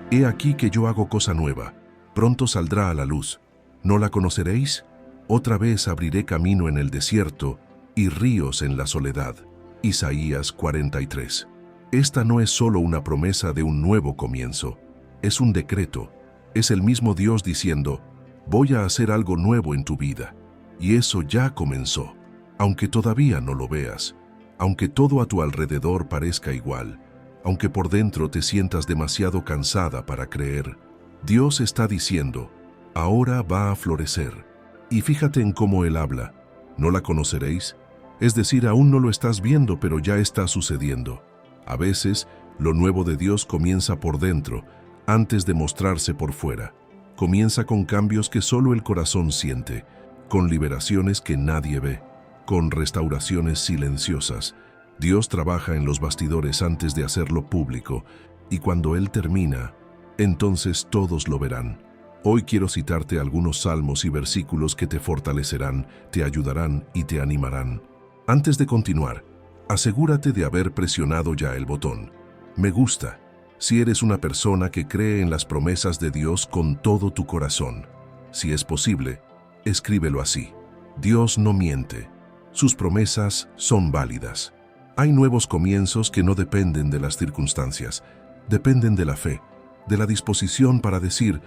He aquí que yo hago cosa nueva, pronto saldrá a la luz. ¿No la conoceréis? Otra vez abriré camino en el desierto y ríos en la soledad. Isaías 43. Esta no es solo una promesa de un nuevo comienzo, es un decreto. Es el mismo Dios diciendo, voy a hacer algo nuevo en tu vida. Y eso ya comenzó, aunque todavía no lo veas, aunque todo a tu alrededor parezca igual, aunque por dentro te sientas demasiado cansada para creer. Dios está diciendo, ahora va a florecer. Y fíjate en cómo Él habla. ¿No la conoceréis? Es decir, aún no lo estás viendo, pero ya está sucediendo. A veces, lo nuevo de Dios comienza por dentro, antes de mostrarse por fuera. Comienza con cambios que solo el corazón siente, con liberaciones que nadie ve, con restauraciones silenciosas. Dios trabaja en los bastidores antes de hacerlo público, y cuando Él termina, entonces todos lo verán. Hoy quiero citarte algunos salmos y versículos que te fortalecerán, te ayudarán y te animarán. Antes de continuar, asegúrate de haber presionado ya el botón. Me gusta, si eres una persona que cree en las promesas de Dios con todo tu corazón. Si es posible, escríbelo así. Dios no miente. Sus promesas son válidas. Hay nuevos comienzos que no dependen de las circunstancias, dependen de la fe, de la disposición para decir,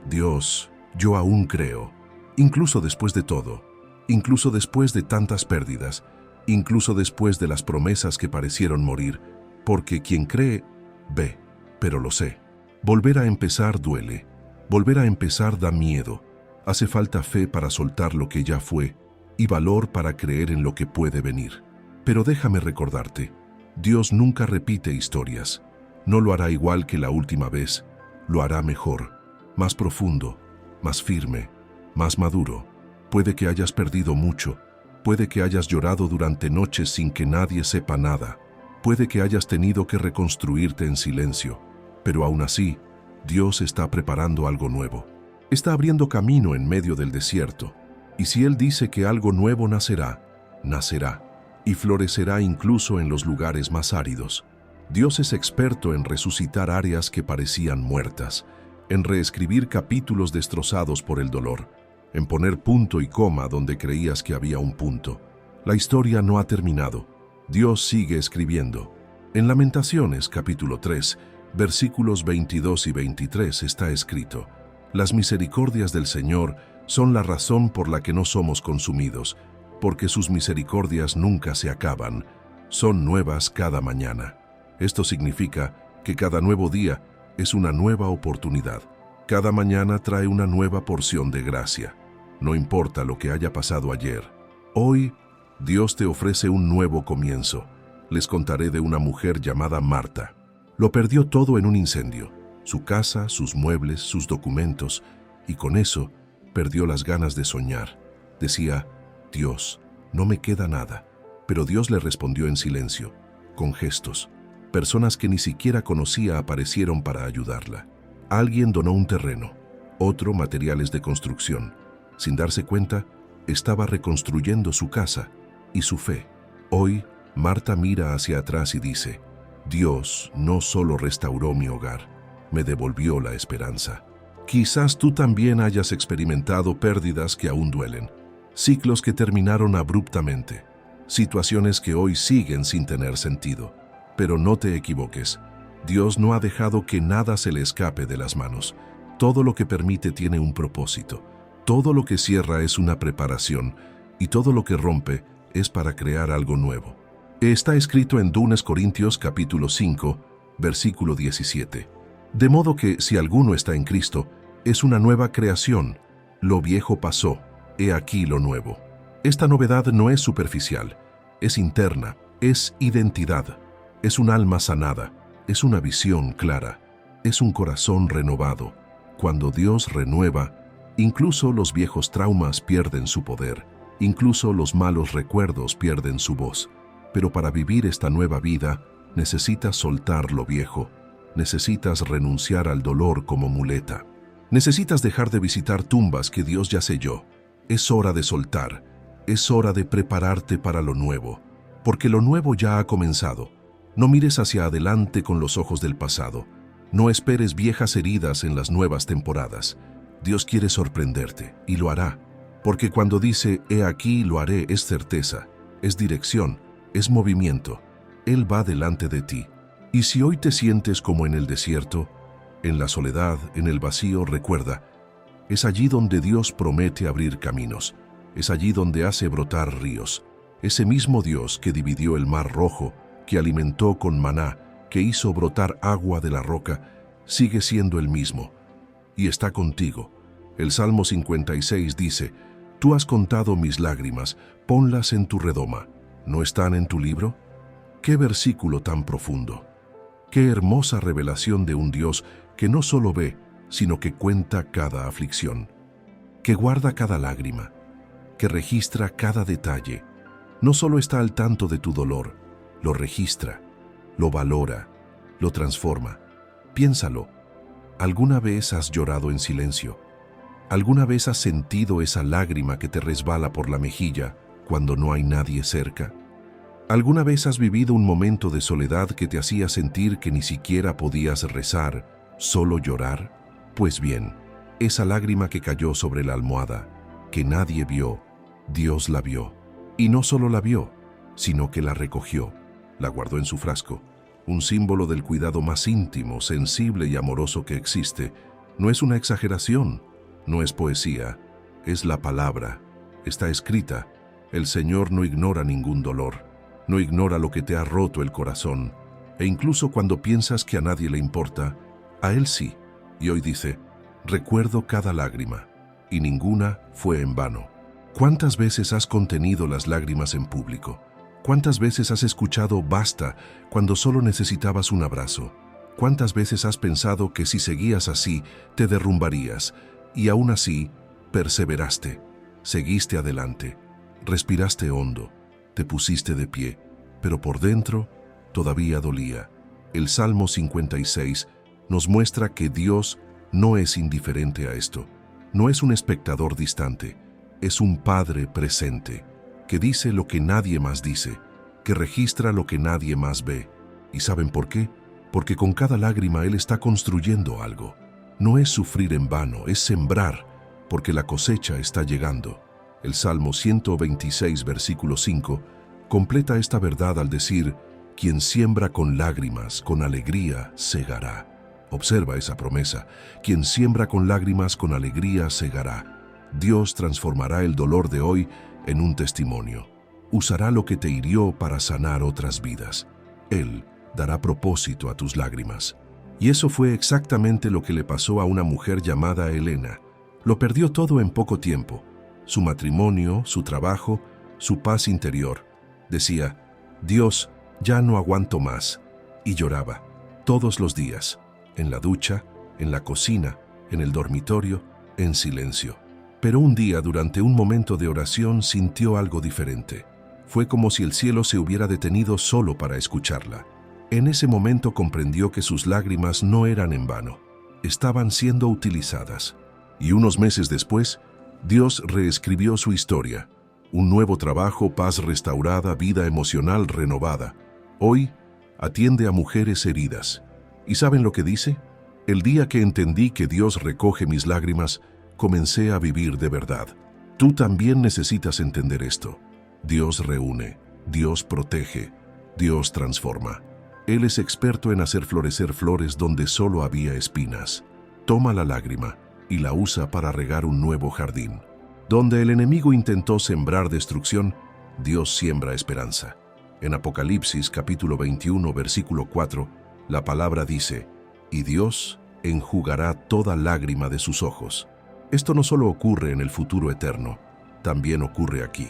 Dios, yo aún creo, incluso después de todo, incluso después de tantas pérdidas, incluso después de las promesas que parecieron morir, porque quien cree, ve, pero lo sé. Volver a empezar duele, volver a empezar da miedo, hace falta fe para soltar lo que ya fue y valor para creer en lo que puede venir. Pero déjame recordarte, Dios nunca repite historias, no lo hará igual que la última vez, lo hará mejor, más profundo, más firme, más maduro. Puede que hayas perdido mucho, puede que hayas llorado durante noches sin que nadie sepa nada, puede que hayas tenido que reconstruirte en silencio, pero aún así, Dios está preparando algo nuevo. Está abriendo camino en medio del desierto, y si Él dice que algo nuevo nacerá, nacerá, y florecerá incluso en los lugares más áridos. Dios es experto en resucitar áreas que parecían muertas, en reescribir capítulos destrozados por el dolor, en poner punto y coma donde creías que había un punto. La historia no ha terminado. Dios sigue escribiendo. En Lamentaciones, capítulo 3, versículos 22 y 23 está escrito: Las misericordias del Señor son la razón por la que no somos consumidos, porque sus misericordias nunca se acaban, son nuevas cada mañana. Esto significa que cada nuevo día es una nueva oportunidad. Cada mañana trae una nueva porción de gracia. No importa lo que haya pasado ayer. Hoy, Dios te ofrece un nuevo comienzo. Les contaré de una mujer llamada Marta. Lo perdió todo en un incendio: su casa, sus muebles, sus documentos, y con eso perdió las ganas de soñar. Decía, Dios, no me queda nada. Pero Dios le respondió en silencio, con gestos. Personas que ni siquiera conocía aparecieron para ayudarla. Alguien donó un terreno, otro materiales de construcción. Sin darse cuenta, estaba reconstruyendo su casa y su fe. Hoy, Marta mira hacia atrás y dice, Dios no solo restauró mi hogar, me devolvió la esperanza. Quizás tú también hayas experimentado pérdidas que aún duelen, ciclos que terminaron abruptamente, situaciones que hoy siguen sin tener sentido. Pero no te equivoques, Dios no ha dejado que nada se le escape de las manos. Todo lo que permite tiene un propósito, todo lo que cierra es una preparación, y todo lo que rompe es para crear algo nuevo. Está escrito en 2 Corintios capítulo 5, versículo 17. De modo que si alguno está en Cristo, es una nueva creación. Lo viejo pasó, he aquí lo nuevo. Esta novedad no es superficial, es interna, es identidad, es un alma sanada, es una visión clara, es un corazón renovado. Cuando Dios renueva, incluso los viejos traumas pierden su poder, incluso los malos recuerdos pierden su voz. Pero para vivir esta nueva vida, necesitas soltar lo viejo, necesitas renunciar al dolor como muleta. Necesitas dejar de visitar tumbas que Dios ya selló. Es hora de soltar, es hora de prepararte para lo nuevo, porque lo nuevo ya ha comenzado. No mires hacia adelante con los ojos del pasado, No esperes viejas heridas en las nuevas temporadas. Dios quiere sorprenderte, y lo hará. Porque cuando dice, he aquí lo haré, es certeza, es dirección, es movimiento. Él va delante de ti. Y si hoy te sientes como en el desierto, en la soledad, en el vacío, recuerda, es allí donde Dios promete abrir caminos. Es allí donde hace brotar ríos. Ese mismo Dios que dividió el mar rojo, que alimentó con maná, que hizo brotar agua de la roca, sigue siendo el mismo. Y está contigo. El Salmo 56 dice, tú has contado mis lágrimas, ponlas en tu redoma. ¿No están en tu libro? ¡Qué versículo tan profundo! ¡Qué hermosa revelación de un Dios que no solo ve, sino que cuenta cada aflicción, que guarda cada lágrima, que registra cada detalle! No solo está al tanto de tu dolor, lo registra, lo valora, lo transforma. Piénsalo, ¿alguna vez has llorado en silencio? ¿Alguna vez has sentido esa lágrima que te resbala por la mejilla cuando no hay nadie cerca? ¿Alguna vez has vivido un momento de soledad que te hacía sentir que ni siquiera podías rezar, solo llorar? Pues bien, esa lágrima que cayó sobre la almohada, que nadie vio, Dios la vio. Y no solo la vio, sino que la recogió, la guardó en su frasco. Un símbolo del cuidado más íntimo, sensible y amoroso que existe. No es una exageración, no es poesía, es la palabra. Está escrita. El Señor no ignora ningún dolor, no ignora lo que te ha roto el corazón. E incluso cuando piensas que a nadie le importa, a Él sí. Y hoy dice, recuerdo cada lágrima, y ninguna fue en vano. ¿Cuántas veces has contenido las lágrimas en público? ¿Cuántas veces has escuchado basta cuando solo necesitabas un abrazo? ¿Cuántas veces has pensado que si seguías así te derrumbarías? Y aún así, perseveraste, seguiste adelante, respiraste hondo, te pusiste de pie, pero por dentro todavía dolía. El Salmo 56 nos muestra que Dios no es indiferente a esto, no es un espectador distante, es un Padre presente, que dice lo que nadie más dice, que registra lo que nadie más ve. ¿Y saben por qué? Porque con cada lágrima Él está construyendo algo. No es sufrir en vano, es sembrar, porque la cosecha está llegando. El Salmo 126, versículo 5, completa esta verdad al decir, quien siembra con lágrimas, con alegría, segará. Observa esa promesa, quien siembra con lágrimas, con alegría, segará. Dios transformará el dolor de hoy en un testimonio. Usará lo que te hirió para sanar otras vidas. Él dará propósito a tus lágrimas. Y eso fue exactamente lo que le pasó a una mujer llamada Elena. Lo perdió todo en poco tiempo. Su matrimonio, su trabajo, su paz interior. Decía, Dios, ya no aguanto más. Y lloraba, todos los días, en la ducha, en la cocina, en el dormitorio, en silencio. Pero un día, durante un momento de oración, sintió algo diferente. Fue como si el cielo se hubiera detenido solo para escucharla. En ese momento comprendió que sus lágrimas no eran en vano, estaban siendo utilizadas. Y unos meses después, Dios reescribió su historia. Un nuevo trabajo, paz restaurada, vida emocional renovada. Hoy, atiende a mujeres heridas. ¿Y saben lo que dice? El día que entendí que Dios recoge mis lágrimas, comencé a vivir de verdad. Tú también necesitas entender esto. Dios reúne, Dios protege, Dios transforma. Él es experto en hacer florecer flores donde solo había espinas. Toma la lágrima y la usa para regar un nuevo jardín. Donde el enemigo intentó sembrar destrucción, Dios siembra esperanza. En Apocalipsis capítulo 21, versículo 4, la palabra dice, y Dios enjugará toda lágrima de sus ojos. Esto no solo ocurre en el futuro eterno, también ocurre aquí,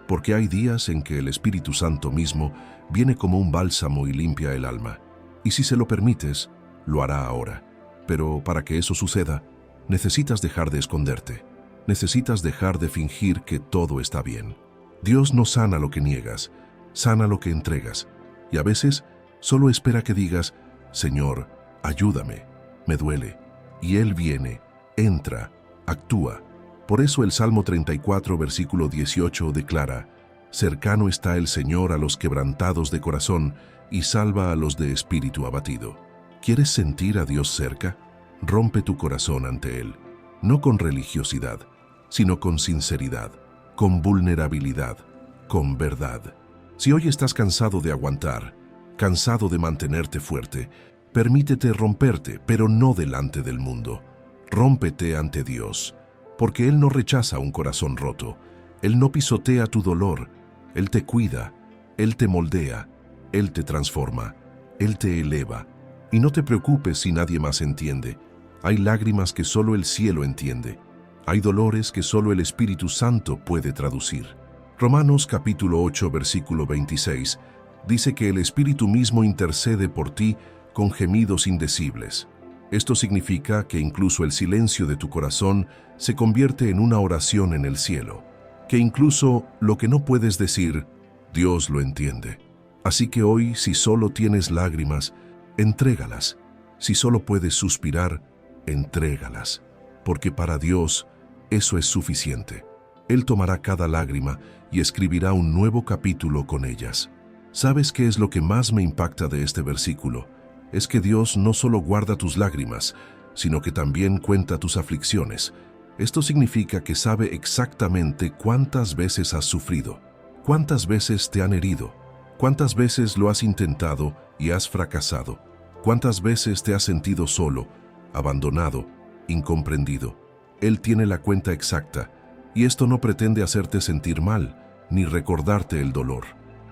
porque hay días en que el Espíritu Santo mismo viene como un bálsamo y limpia el alma. Y si se lo permites, lo hará ahora. Pero para que eso suceda, necesitas dejar de esconderte. Necesitas dejar de fingir que todo está bien. Dios no sana lo que niegas, sana lo que entregas. Y a veces solo espera que digas, Señor, ayúdame, me duele. Y Él viene, entra, actúa. Por eso el Salmo 34, versículo 18 declara, cercano está el Señor a los quebrantados de corazón y salva a los de espíritu abatido. ¿Quieres sentir a Dios cerca? Rompe tu corazón ante Él, no con religiosidad, sino con sinceridad, con vulnerabilidad, con verdad. Si hoy estás cansado de aguantar, cansado de mantenerte fuerte, permítete romperte, pero no delante del mundo. Rómpete ante Dios, porque Él no rechaza un corazón roto. Él no pisotea tu dolor. Él te cuida, Él te moldea, Él te transforma, Él te eleva. Y no te preocupes si nadie más entiende. Hay lágrimas que solo el cielo entiende. Hay dolores que solo el Espíritu Santo puede traducir. Romanos capítulo 8, versículo 26, dice que el Espíritu mismo intercede por ti con gemidos indecibles. Esto significa que incluso el silencio de tu corazón se convierte en una oración en el cielo, que incluso lo que no puedes decir, Dios lo entiende. Así que hoy, si solo tienes lágrimas, entrégalas. Si solo puedes suspirar, entrégalas, porque para Dios eso es suficiente. Él tomará cada lágrima y escribirá un nuevo capítulo con ellas. ¿Sabes qué es lo que más me impacta de este versículo? Es que Dios no solo guarda tus lágrimas, sino que también cuenta tus aflicciones. Esto significa que sabe exactamente cuántas veces has sufrido, cuántas veces te han herido, cuántas veces lo has intentado y has fracasado, cuántas veces te has sentido solo, abandonado, incomprendido. Él tiene la cuenta exacta, y esto no pretende hacerte sentir mal, ni recordarte el dolor.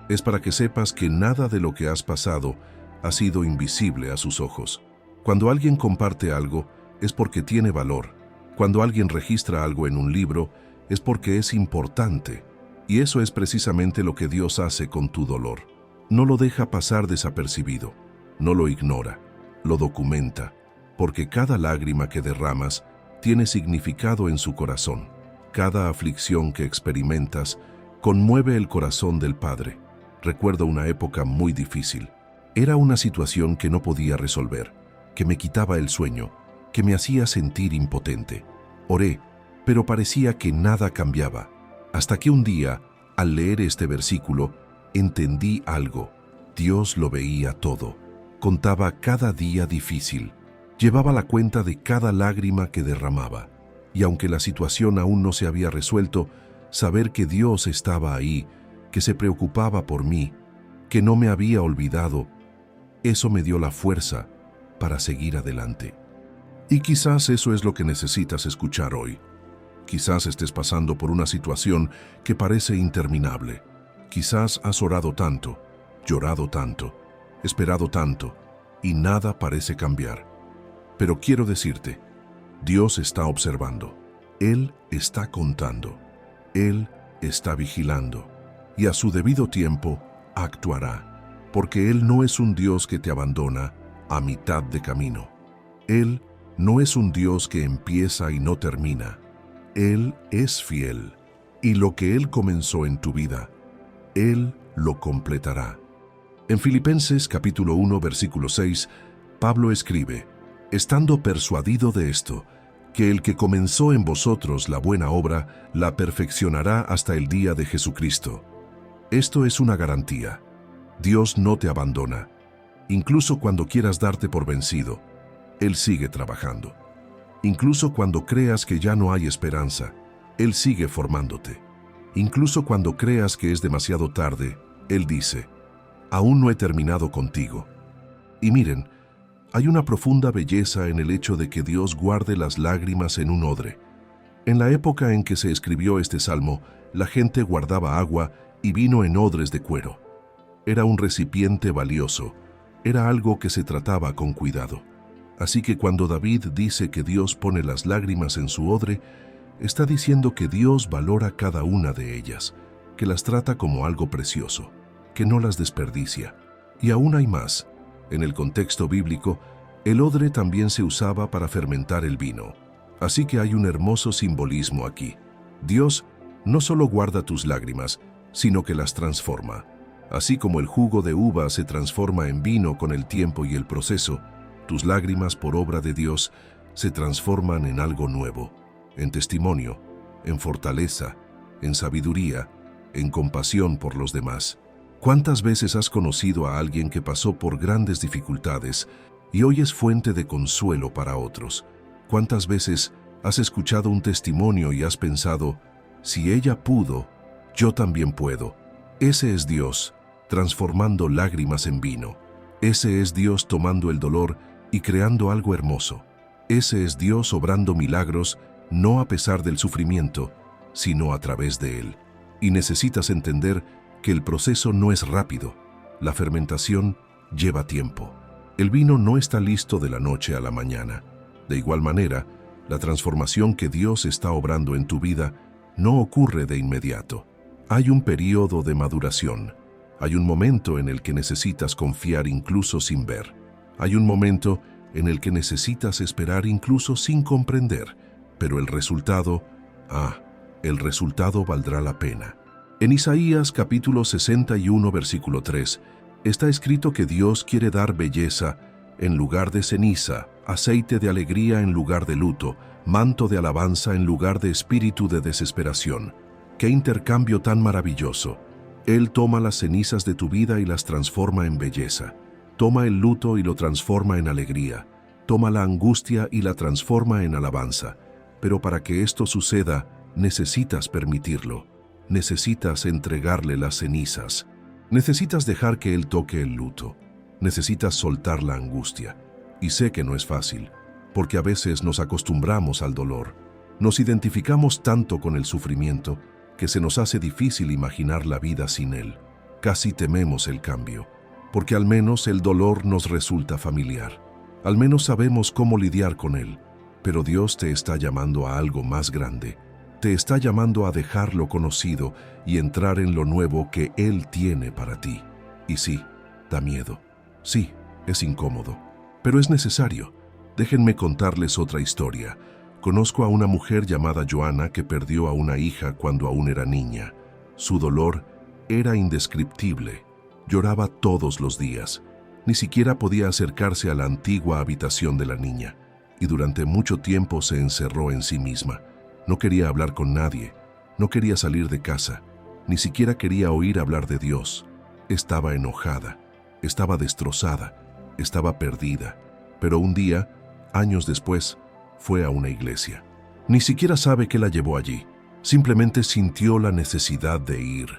Es para que sepas que nada de lo que has pasado ha sido invisible a sus ojos. Cuando alguien comparte algo, es porque tiene valor. Cuando alguien registra algo en un libro, es porque es importante. Y eso es precisamente lo que Dios hace con tu dolor. No lo deja pasar desapercibido, no lo ignora, lo documenta, porque cada lágrima que derramas tiene significado en su corazón. Cada aflicción que experimentas conmueve el corazón del Padre. Recuerdo una época muy difícil. Era una situación que no podía resolver, que me quitaba el sueño, que me hacía sentir impotente. Oré, pero parecía que nada cambiaba. Hasta que un día, al leer este versículo, entendí algo. Dios lo veía todo. Contaba cada día difícil. Llevaba la cuenta de cada lágrima que derramaba. Y aunque la situación aún no se había resuelto, saber que Dios estaba ahí, que se preocupaba por mí, que no me había olvidado, eso me dio la fuerza para seguir adelante. Y quizás eso es lo que necesitas escuchar hoy. Quizás estés pasando por una situación que parece interminable. Quizás has orado tanto, llorado tanto, esperado tanto, y nada parece cambiar. Pero quiero decirte, Dios está observando, Él está contando, Él está vigilando, y a su debido tiempo actuará, porque Él no es un Dios que te abandona a mitad de camino. Él no es un Dios que empieza y no termina. Él es fiel, y lo que Él comenzó en tu vida, Él lo completará. En Filipenses capítulo 1, versículo 6, Pablo escribe, estando persuadido de esto, que el que comenzó en vosotros la buena obra, la perfeccionará hasta el día de Jesucristo. Esto es una garantía. Dios no te abandona. Incluso cuando quieras darte por vencido, Él sigue trabajando. Incluso cuando creas que ya no hay esperanza, Él sigue formándote. Incluso cuando creas que es demasiado tarde, Él dice, aún no he terminado contigo. Y miren, hay una profunda belleza en el hecho de que Dios guarde las lágrimas en un odre. En la época en que se escribió este salmo, la gente guardaba agua y vino en odres de cuero. Era un recipiente valioso, era algo que se trataba con cuidado. Así que cuando David dice que Dios pone las lágrimas en su odre, está diciendo que Dios valora cada una de ellas, que las trata como algo precioso, que no las desperdicia. Y aún hay más. En el contexto bíblico, el odre también se usaba para fermentar el vino. Así que hay un hermoso simbolismo aquí. Dios no solo guarda tus lágrimas, sino que las transforma. Así como el jugo de uva se transforma en vino con el tiempo y el proceso, tus lágrimas por obra de Dios se transforman en algo nuevo, en testimonio, en fortaleza, en sabiduría, en compasión por los demás. ¿Cuántas veces has conocido a alguien que pasó por grandes dificultades y hoy es fuente de consuelo para otros. ¿Cuántas veces has escuchado un testimonio y has pensado, si ella pudo, yo también puedo? Ese es Dios, transformando lágrimas en vino. Ese es Dios tomando el dolor y creando algo hermoso. Ese es Dios obrando milagros, no a pesar del sufrimiento, sino a través de él. Y necesitas entender que el proceso no es rápido. La fermentación lleva tiempo. El vino no está listo de la noche a la mañana. De igual manera, la transformación que Dios está obrando en tu vida no ocurre de inmediato. Hay un periodo de maduración. Hay un momento en el que necesitas confiar incluso sin ver. Hay un momento en el que necesitas esperar incluso sin comprender. Pero el resultado valdrá la pena. En Isaías capítulo 61, versículo 3, está escrito que Dios quiere dar belleza en lugar de ceniza, aceite de alegría en lugar de luto, manto de alabanza en lugar de espíritu de desesperación. ¡Qué intercambio tan maravilloso! Él toma las cenizas de tu vida y las transforma en belleza. Toma el luto y lo transforma en alegría. Toma la angustia y la transforma en alabanza. Pero para que esto suceda, necesitas permitirlo. Necesitas entregarle las cenizas. Necesitas dejar que Él toque el luto. Necesitas soltar la angustia. Y sé que no es fácil, porque a veces nos acostumbramos al dolor. Nos identificamos tanto con el sufrimiento que se nos hace difícil imaginar la vida sin él. Casi tememos el cambio, porque al menos el dolor nos resulta familiar. Al menos sabemos cómo lidiar con él. Pero Dios te está llamando a algo más grande. Te está llamando a dejar lo conocido y entrar en lo nuevo que Él tiene para ti. Y sí, da miedo. Sí, es incómodo. Pero es necesario. Déjenme contarles otra historia. Conozco a una mujer llamada Joana que perdió a una hija cuando aún era niña. Su dolor era indescriptible. Lloraba todos los días. Ni siquiera podía acercarse a la antigua habitación de la niña. Y durante mucho tiempo se encerró en sí misma. No quería hablar con nadie. No quería salir de casa. Ni siquiera quería oír hablar de Dios. Estaba enojada. Estaba destrozada. Estaba perdida. Pero un día, años después, fue a una iglesia. Ni siquiera sabe qué la llevó allí. Simplemente sintió la necesidad de ir.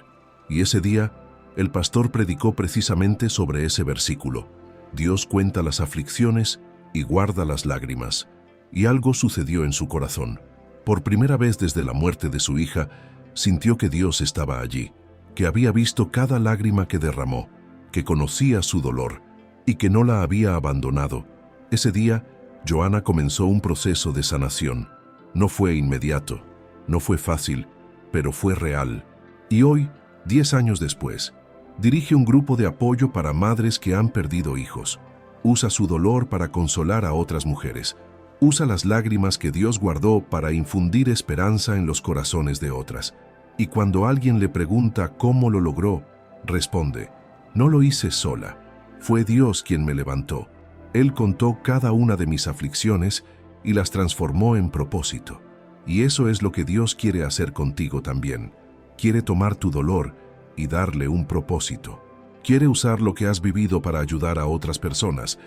Y ese día, el pastor predicó precisamente sobre ese versículo. Dios cuenta las aflicciones y guarda las lágrimas. Y algo sucedió en su corazón. Por primera vez desde la muerte de su hija, sintió que Dios estaba allí, que había visto cada lágrima que derramó, que conocía su dolor y que no la había abandonado. Ese día, Joana comenzó un proceso de sanación. No fue inmediato, no fue fácil, pero fue real. Y hoy, 10 años después, dirige un grupo de apoyo para madres que han perdido hijos. Usa su dolor para consolar a otras mujeres. Usa las lágrimas que Dios guardó para infundir esperanza en los corazones de otras. Y cuando alguien le pregunta cómo lo logró, responde, no lo hice sola, fue Dios quien me levantó. Él contó cada una de mis aflicciones y las transformó en propósito. Y eso es lo que Dios quiere hacer contigo también. Quiere tomar tu dolor y darle un propósito. Quiere usar lo que has vivido para ayudar a otras personas.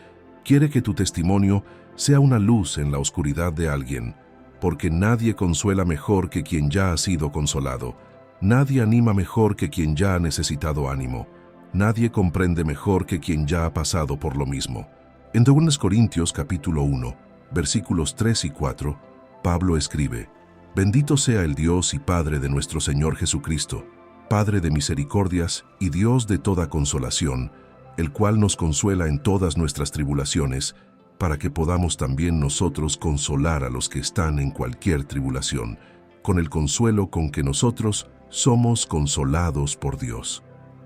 Quiere que tu testimonio sea una luz en la oscuridad de alguien, porque nadie consuela mejor que quien ya ha sido consolado. Nadie anima mejor que quien ya ha necesitado ánimo. Nadie comprende mejor que quien ya ha pasado por lo mismo. En 2 Corintios capítulo 1, versículos 3 y 4, Pablo escribe, Bendito sea el Dios y Padre de nuestro Señor Jesucristo, Padre de misericordias y Dios de toda consolación, el cual nos consuela en todas nuestras tribulaciones, para que podamos también nosotros consolar a los que están en cualquier tribulación, con el consuelo con que nosotros somos consolados por Dios.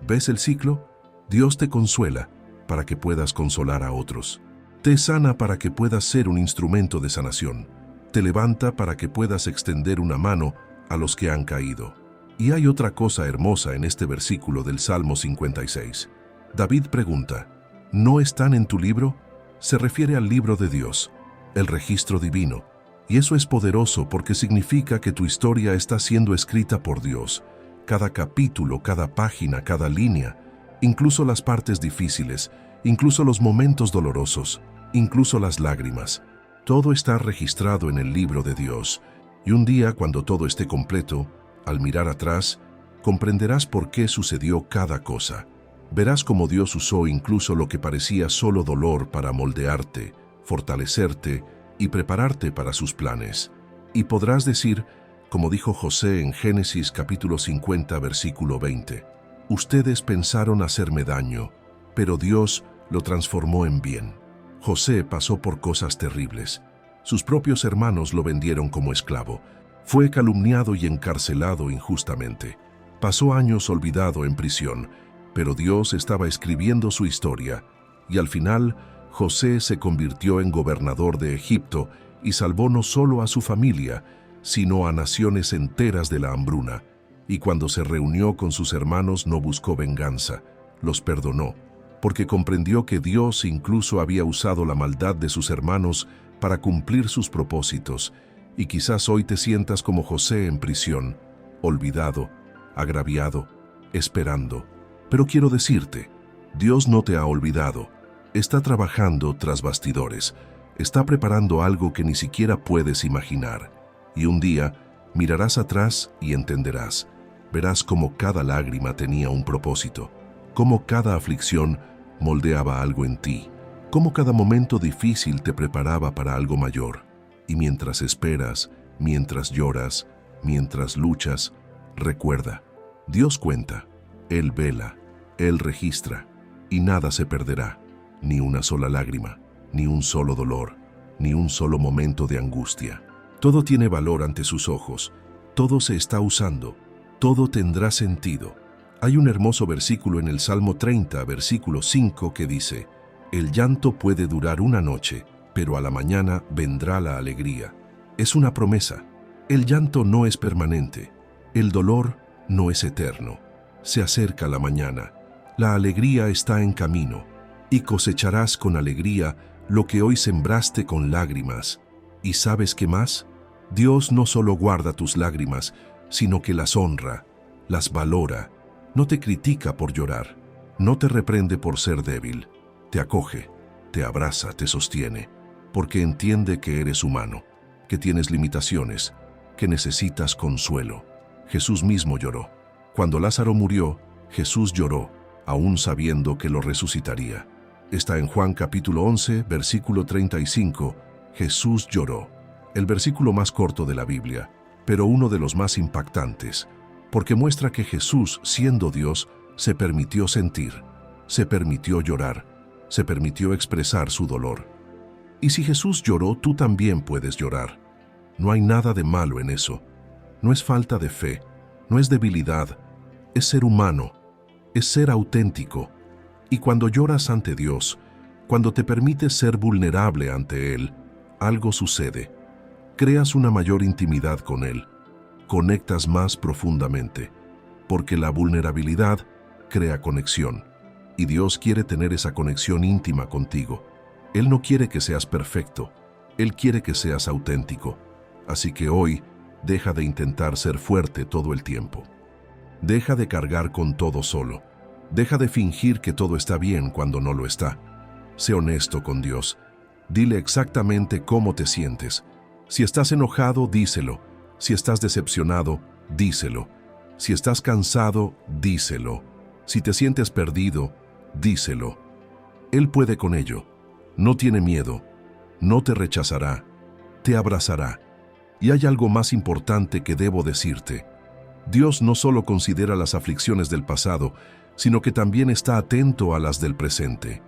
¿Ves el ciclo? Dios te consuela para que puedas consolar a otros. Te sana para que puedas ser un instrumento de sanación. Te levanta para que puedas extender una mano a los que han caído. Y hay otra cosa hermosa en este versículo del Salmo 56. David pregunta, ¿no están en tu libro? Se refiere al libro de Dios, el registro divino. Y eso es poderoso porque significa que tu historia está siendo escrita por Dios. Cada capítulo, cada página, cada línea, incluso las partes difíciles, incluso los momentos dolorosos, incluso las lágrimas. Todo está registrado en el libro de Dios, y un día, cuando todo esté completo, al mirar atrás, comprenderás por qué sucedió cada cosa. Verás cómo Dios usó incluso lo que parecía solo dolor para moldearte, fortalecerte y prepararte para sus planes. Y podrás decir, como dijo José en Génesis capítulo 50, versículo 20, «Ustedes pensaron hacerme daño, pero Dios lo transformó en bien». José pasó por cosas terribles. Sus propios hermanos lo vendieron como esclavo. Fue calumniado y encarcelado injustamente. Pasó años olvidado en prisión, pero Dios estaba escribiendo su historia, y al final José se convirtió en gobernador de Egipto y salvó no solo a su familia, sino a naciones enteras de la hambruna. Y cuando se reunió con sus hermanos no buscó venganza, los perdonó, porque comprendió que Dios incluso había usado la maldad de sus hermanos para cumplir sus propósitos. Y quizás hoy te sientas como José en prisión, olvidado, agraviado, esperando. Pero quiero decirte, Dios no te ha olvidado. Está trabajando tras bastidores. Está preparando algo que ni siquiera puedes imaginar. Y un día mirarás atrás y entenderás. Verás cómo cada lágrima tenía un propósito, cómo cada aflicción moldeaba algo en ti, cómo cada momento difícil te preparaba para algo mayor. Y mientras esperas, mientras lloras, mientras luchas, recuerda, Dios cuenta, Él vela, Él registra, y nada se perderá, ni una sola lágrima, ni un solo dolor, ni un solo momento de angustia. Todo tiene valor ante sus ojos, todo se está usando, todo tendrá sentido. Hay un hermoso versículo en el Salmo 30, versículo 5, que dice, «El llanto puede durar una noche, pero a la mañana vendrá la alegría». Es una promesa. El llanto no es permanente. El dolor no es eterno. Se acerca la mañana. La alegría está en camino. Y cosecharás con alegría lo que hoy sembraste con lágrimas. ¿Y sabes qué más? Dios no solo guarda tus lágrimas, sino que las honra, las valora. No te critica por llorar. No te reprende por ser débil. Te acoge, te abraza, te sostiene, porque entiende que eres humano, que tienes limitaciones, que necesitas consuelo. Jesús mismo lloró. Cuando Lázaro murió, Jesús lloró, aún sabiendo que lo resucitaría. Está en Juan capítulo 11, versículo 35. Jesús lloró. El versículo más corto de la Biblia, pero uno de los más impactantes, porque muestra que Jesús, siendo Dios, se permitió sentir, se permitió llorar, se permitió expresar su dolor. Y si Jesús lloró, tú también puedes llorar. No hay nada de malo en eso. No es falta de fe, no es debilidad, es ser humano, es ser auténtico. Y cuando lloras ante Dios, cuando te permites ser vulnerable ante Él, algo sucede. Creas una mayor intimidad con Él, conectas más profundamente, porque la vulnerabilidad crea conexión, y Dios quiere tener esa conexión íntima contigo. Él no quiere que seas perfecto, Él quiere que seas auténtico. Así que hoy, deja de intentar ser fuerte todo el tiempo. Deja de cargar con todo solo. Deja de fingir que todo está bien cuando no lo está. Sé honesto con Dios. Dile exactamente cómo te sientes. Si estás enojado, díselo. Si estás decepcionado, díselo. Si estás cansado, díselo. Si te sientes perdido, díselo. Él puede con ello. No tiene miedo. No te rechazará. Te abrazará. Y hay algo más importante que debo decirte. Dios no solo considera las aflicciones del pasado, sino que también está atento a las del presente.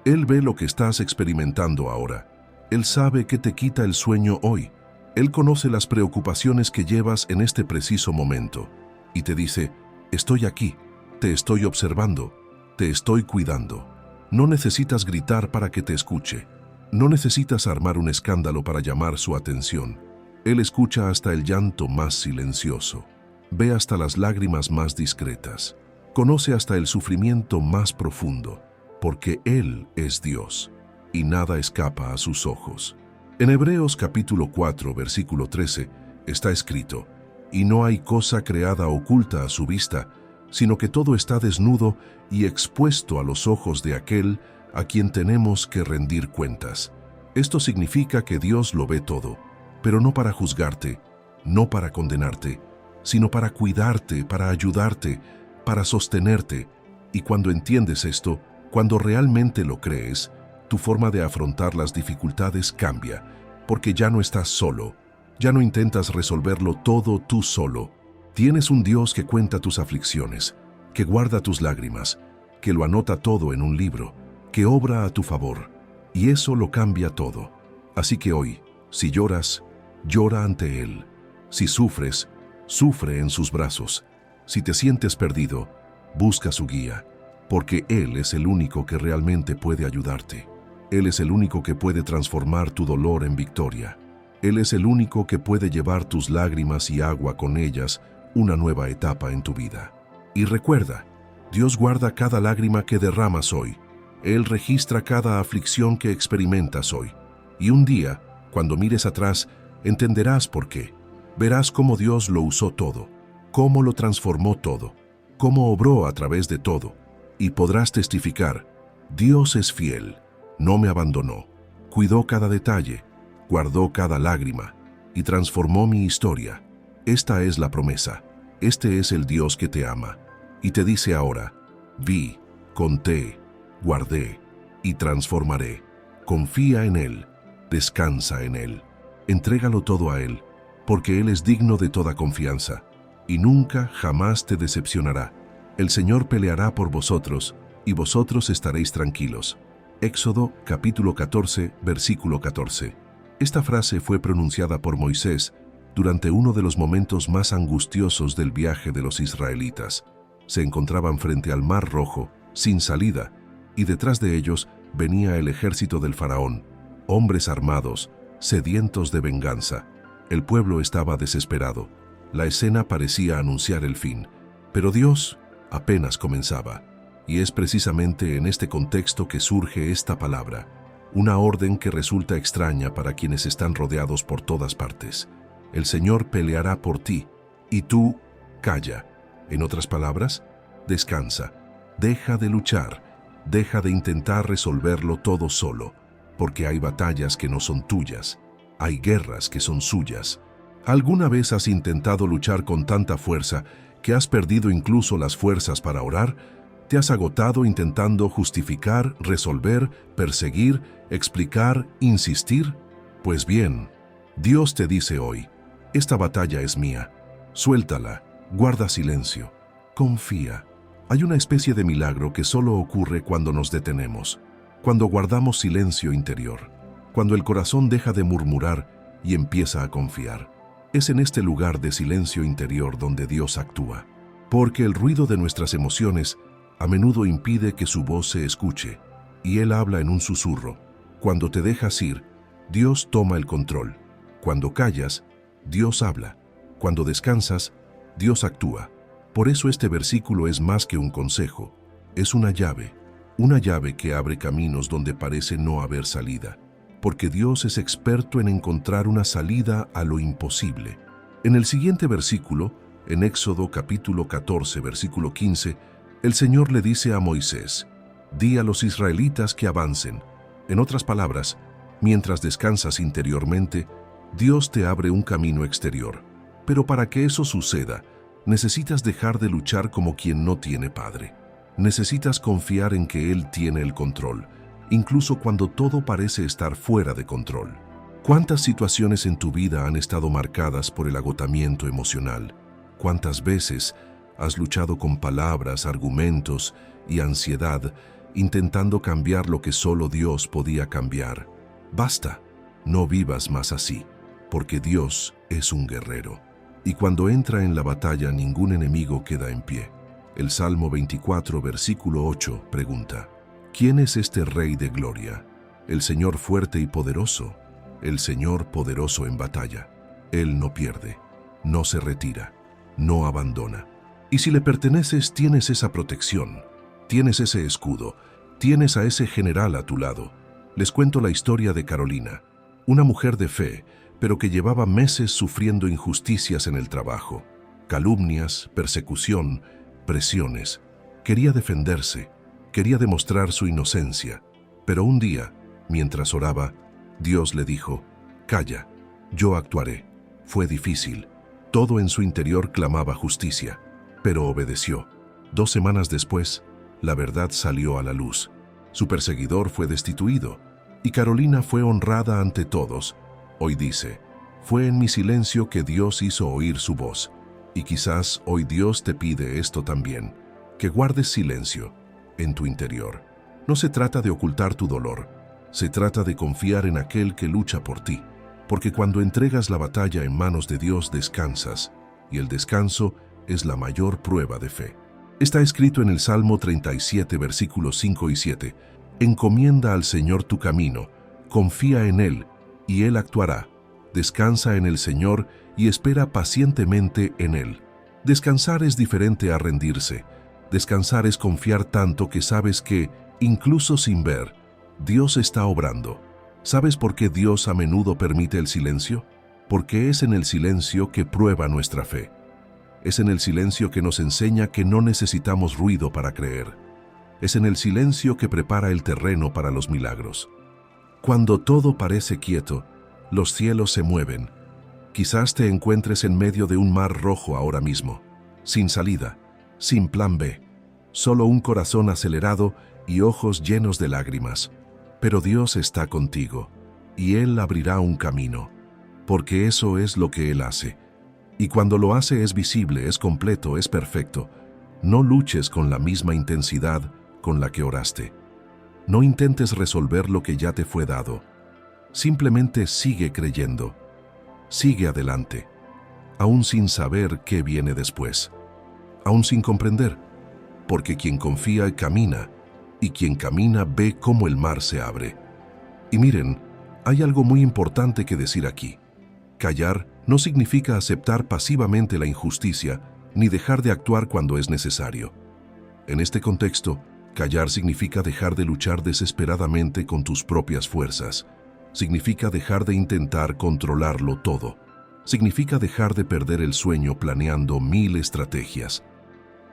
Él ve lo que estás experimentando ahora. Él sabe que te quita el sueño hoy. Él conoce las preocupaciones que llevas en este preciso momento. Y te dice, estoy aquí, te estoy observando, te estoy cuidando. No necesitas gritar para que te escuche. No necesitas armar un escándalo para llamar su atención. Él escucha hasta el llanto más silencioso. Ve hasta las lágrimas más discretas. Conoce hasta el sufrimiento más profundo, porque Él es Dios, y nada escapa a sus ojos. En Hebreos capítulo 4, versículo 13, está escrito, «Y no hay cosa creada oculta a su vista, sino que todo está desnudo y expuesto a los ojos de aquel a quien tenemos que rendir cuentas. Esto significa que Dios lo ve todo, pero no para juzgarte, no para condenarte, sino para cuidarte, para ayudarte, para sostenerte. Y cuando entiendes esto, cuando realmente lo crees, tu forma de afrontar las dificultades cambia, porque ya no estás solo, ya no intentas resolverlo todo tú solo. Tienes un Dios que cuenta tus aflicciones, que guarda tus lágrimas, que lo anota todo en un libro, que obra a tu favor, y eso lo cambia todo. Así que hoy, si lloras, llora ante Él. Si sufres, sufre en sus brazos. Si te sientes perdido, busca su guía, porque Él es el único que realmente puede ayudarte. Él es el único que puede transformar tu dolor en victoria. Él es el único que puede llevar tus lágrimas y agua con ellas una nueva etapa en tu vida. Y recuerda, Dios guarda cada lágrima que derramas hoy. Él registra cada aflicción que experimentas hoy. Y un día, cuando mires atrás, entenderás por qué. Verás cómo Dios lo usó todo, cómo lo transformó todo, cómo obró a través de todo. Y podrás testificar, Dios es fiel, no me abandonó, cuidó cada detalle, guardó cada lágrima y transformó mi historia. Esta es la promesa, este es el Dios que te ama y te dice ahora, vi, conté, guardé y transformaré. Confía en Él, descansa en Él, entrégalo todo a Él, porque Él es digno de toda confianza y nunca jamás te decepcionará. El Señor peleará por vosotros y vosotros estaréis tranquilos. Éxodo capítulo 14, versículo 14. Esta frase fue pronunciada por Moisés durante uno de los momentos más angustiosos del viaje de los israelitas. Se encontraban frente al Mar Rojo, sin salida, y detrás de ellos venía el ejército del faraón, hombres armados, sedientos de venganza. El pueblo estaba desesperado. La escena parecía anunciar el fin, pero Dios apenas comenzaba. Y es precisamente en este contexto que surge esta palabra, una orden que resulta extraña para quienes están rodeados por todas partes. El Señor peleará por ti, y tú calla. En otras palabras, descansa, deja de luchar, deja de intentar resolverlo todo solo, porque hay batallas que no son tuyas, hay guerras que son suyas. ¿Alguna vez has intentado luchar con tanta fuerza que has perdido incluso las fuerzas para orar? ¿Te has agotado intentando justificar, resolver, perseguir, explicar, insistir? Pues bien, Dios te dice hoy, esta batalla es mía. Suéltala, guarda silencio, confía. Hay una especie de milagro que solo ocurre cuando nos detenemos, cuando guardamos silencio interior, cuando el corazón deja de murmurar y empieza a confiar. Es en este lugar de silencio interior donde Dios actúa, porque el ruido de nuestras emociones a menudo impide que su voz se escuche, y Él habla en un susurro. Cuando te dejas ir, Dios toma el control. Cuando callas, Dios habla. Cuando descansas, Dios actúa. Por eso este versículo es más que un consejo, es una llave que abre caminos donde parece no haber salida, porque Dios es experto en encontrar una salida a lo imposible. En el siguiente versículo, en Éxodo capítulo 14, versículo 15, el Señor le dice a Moisés, di a los israelitas que avancen. En otras palabras, mientras descansas interiormente, Dios te abre un camino exterior. Pero para que eso suceda, necesitas dejar de luchar como quien no tiene padre. Necesitas confiar en que Él tiene el control, incluso cuando todo parece estar fuera de control. ¿Cuántas situaciones en tu vida han estado marcadas por el agotamiento emocional? ¿Cuántas veces has luchado con palabras, argumentos y ansiedad, intentando cambiar lo que solo Dios podía cambiar? Basta, no vivas más así, porque Dios es un guerrero. Y cuando entra en la batalla, ningún enemigo queda en pie. El Salmo 24, versículo 8, pregunta, ¿quién es este Rey de gloria? El Señor fuerte y poderoso, el Señor poderoso en batalla. Él no pierde, no se retira, no abandona. Y si le perteneces, tienes esa protección, tienes ese escudo, tienes a ese general a tu lado. Les cuento la historia de Carolina, una mujer de fe, pero que llevaba meses sufriendo injusticias en el trabajo, calumnias, persecución, presiones. Quería defenderse, quería demostrar su inocencia, Pero un día, mientras oraba, Dios le dijo, «Calla, yo actuaré». Fue difícil. Todo en su interior clamaba justicia, pero obedeció. 2 semanas después, la verdad salió a la luz. Su perseguidor fue destituido, y Carolina fue honrada ante todos. Hoy dice, «Fue en mi silencio que Dios hizo oír su voz». Y quizás hoy Dios te pide esto también, que guardes silencio en tu interior. No se trata de ocultar tu dolor, se trata de confiar en aquel que lucha por ti, porque cuando entregas la batalla en manos de Dios descansas, y el descanso es la mayor prueba de fe. Está escrito en el Salmo 37, versículos 5 y 7, «Encomienda al Señor tu camino, confía en Él, y Él actuará. Descansa en el Señor y espera pacientemente en Él». Descansar es diferente a rendirse. Descansar es confiar tanto que sabes que, incluso sin ver, Dios está obrando. ¿Sabes por qué Dios a menudo permite el silencio? Porque es en el silencio que prueba nuestra fe. Es en el silencio que nos enseña que no necesitamos ruido para creer. Es en el silencio que prepara el terreno para los milagros. Cuando todo parece quieto, los cielos se mueven. Quizás te encuentres en medio de un mar rojo ahora mismo, sin salida, sin plan B, solo un corazón acelerado y ojos llenos de lágrimas. Pero Dios está contigo, y Él abrirá un camino, porque eso es lo que Él hace. Y cuando lo hace es visible, es completo, es perfecto. No luches con la misma intensidad con la que oraste. No intentes resolver lo que ya te fue dado. Simplemente sigue creyendo. Sigue adelante, aún sin saber qué viene después, aún sin comprender, porque quien confía camina, y quien camina ve cómo el mar se abre. Y miren, hay algo muy importante que decir aquí. Callar no significa aceptar pasivamente la injusticia, ni dejar de actuar cuando es necesario. En este contexto, callar significa dejar de luchar desesperadamente con tus propias fuerzas. Significa dejar de intentar controlarlo todo. Significa dejar de perder el sueño planeando 1000 estrategias.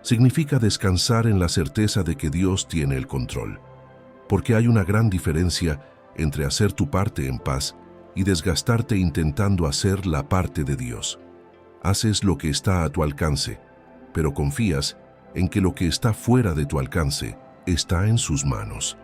Significa descansar en la certeza de que Dios tiene el control. Porque hay una gran diferencia entre hacer tu parte en paz y desgastarte intentando hacer la parte de Dios. Haces lo que está a tu alcance, pero confías en que lo que está fuera de tu alcance está en sus manos.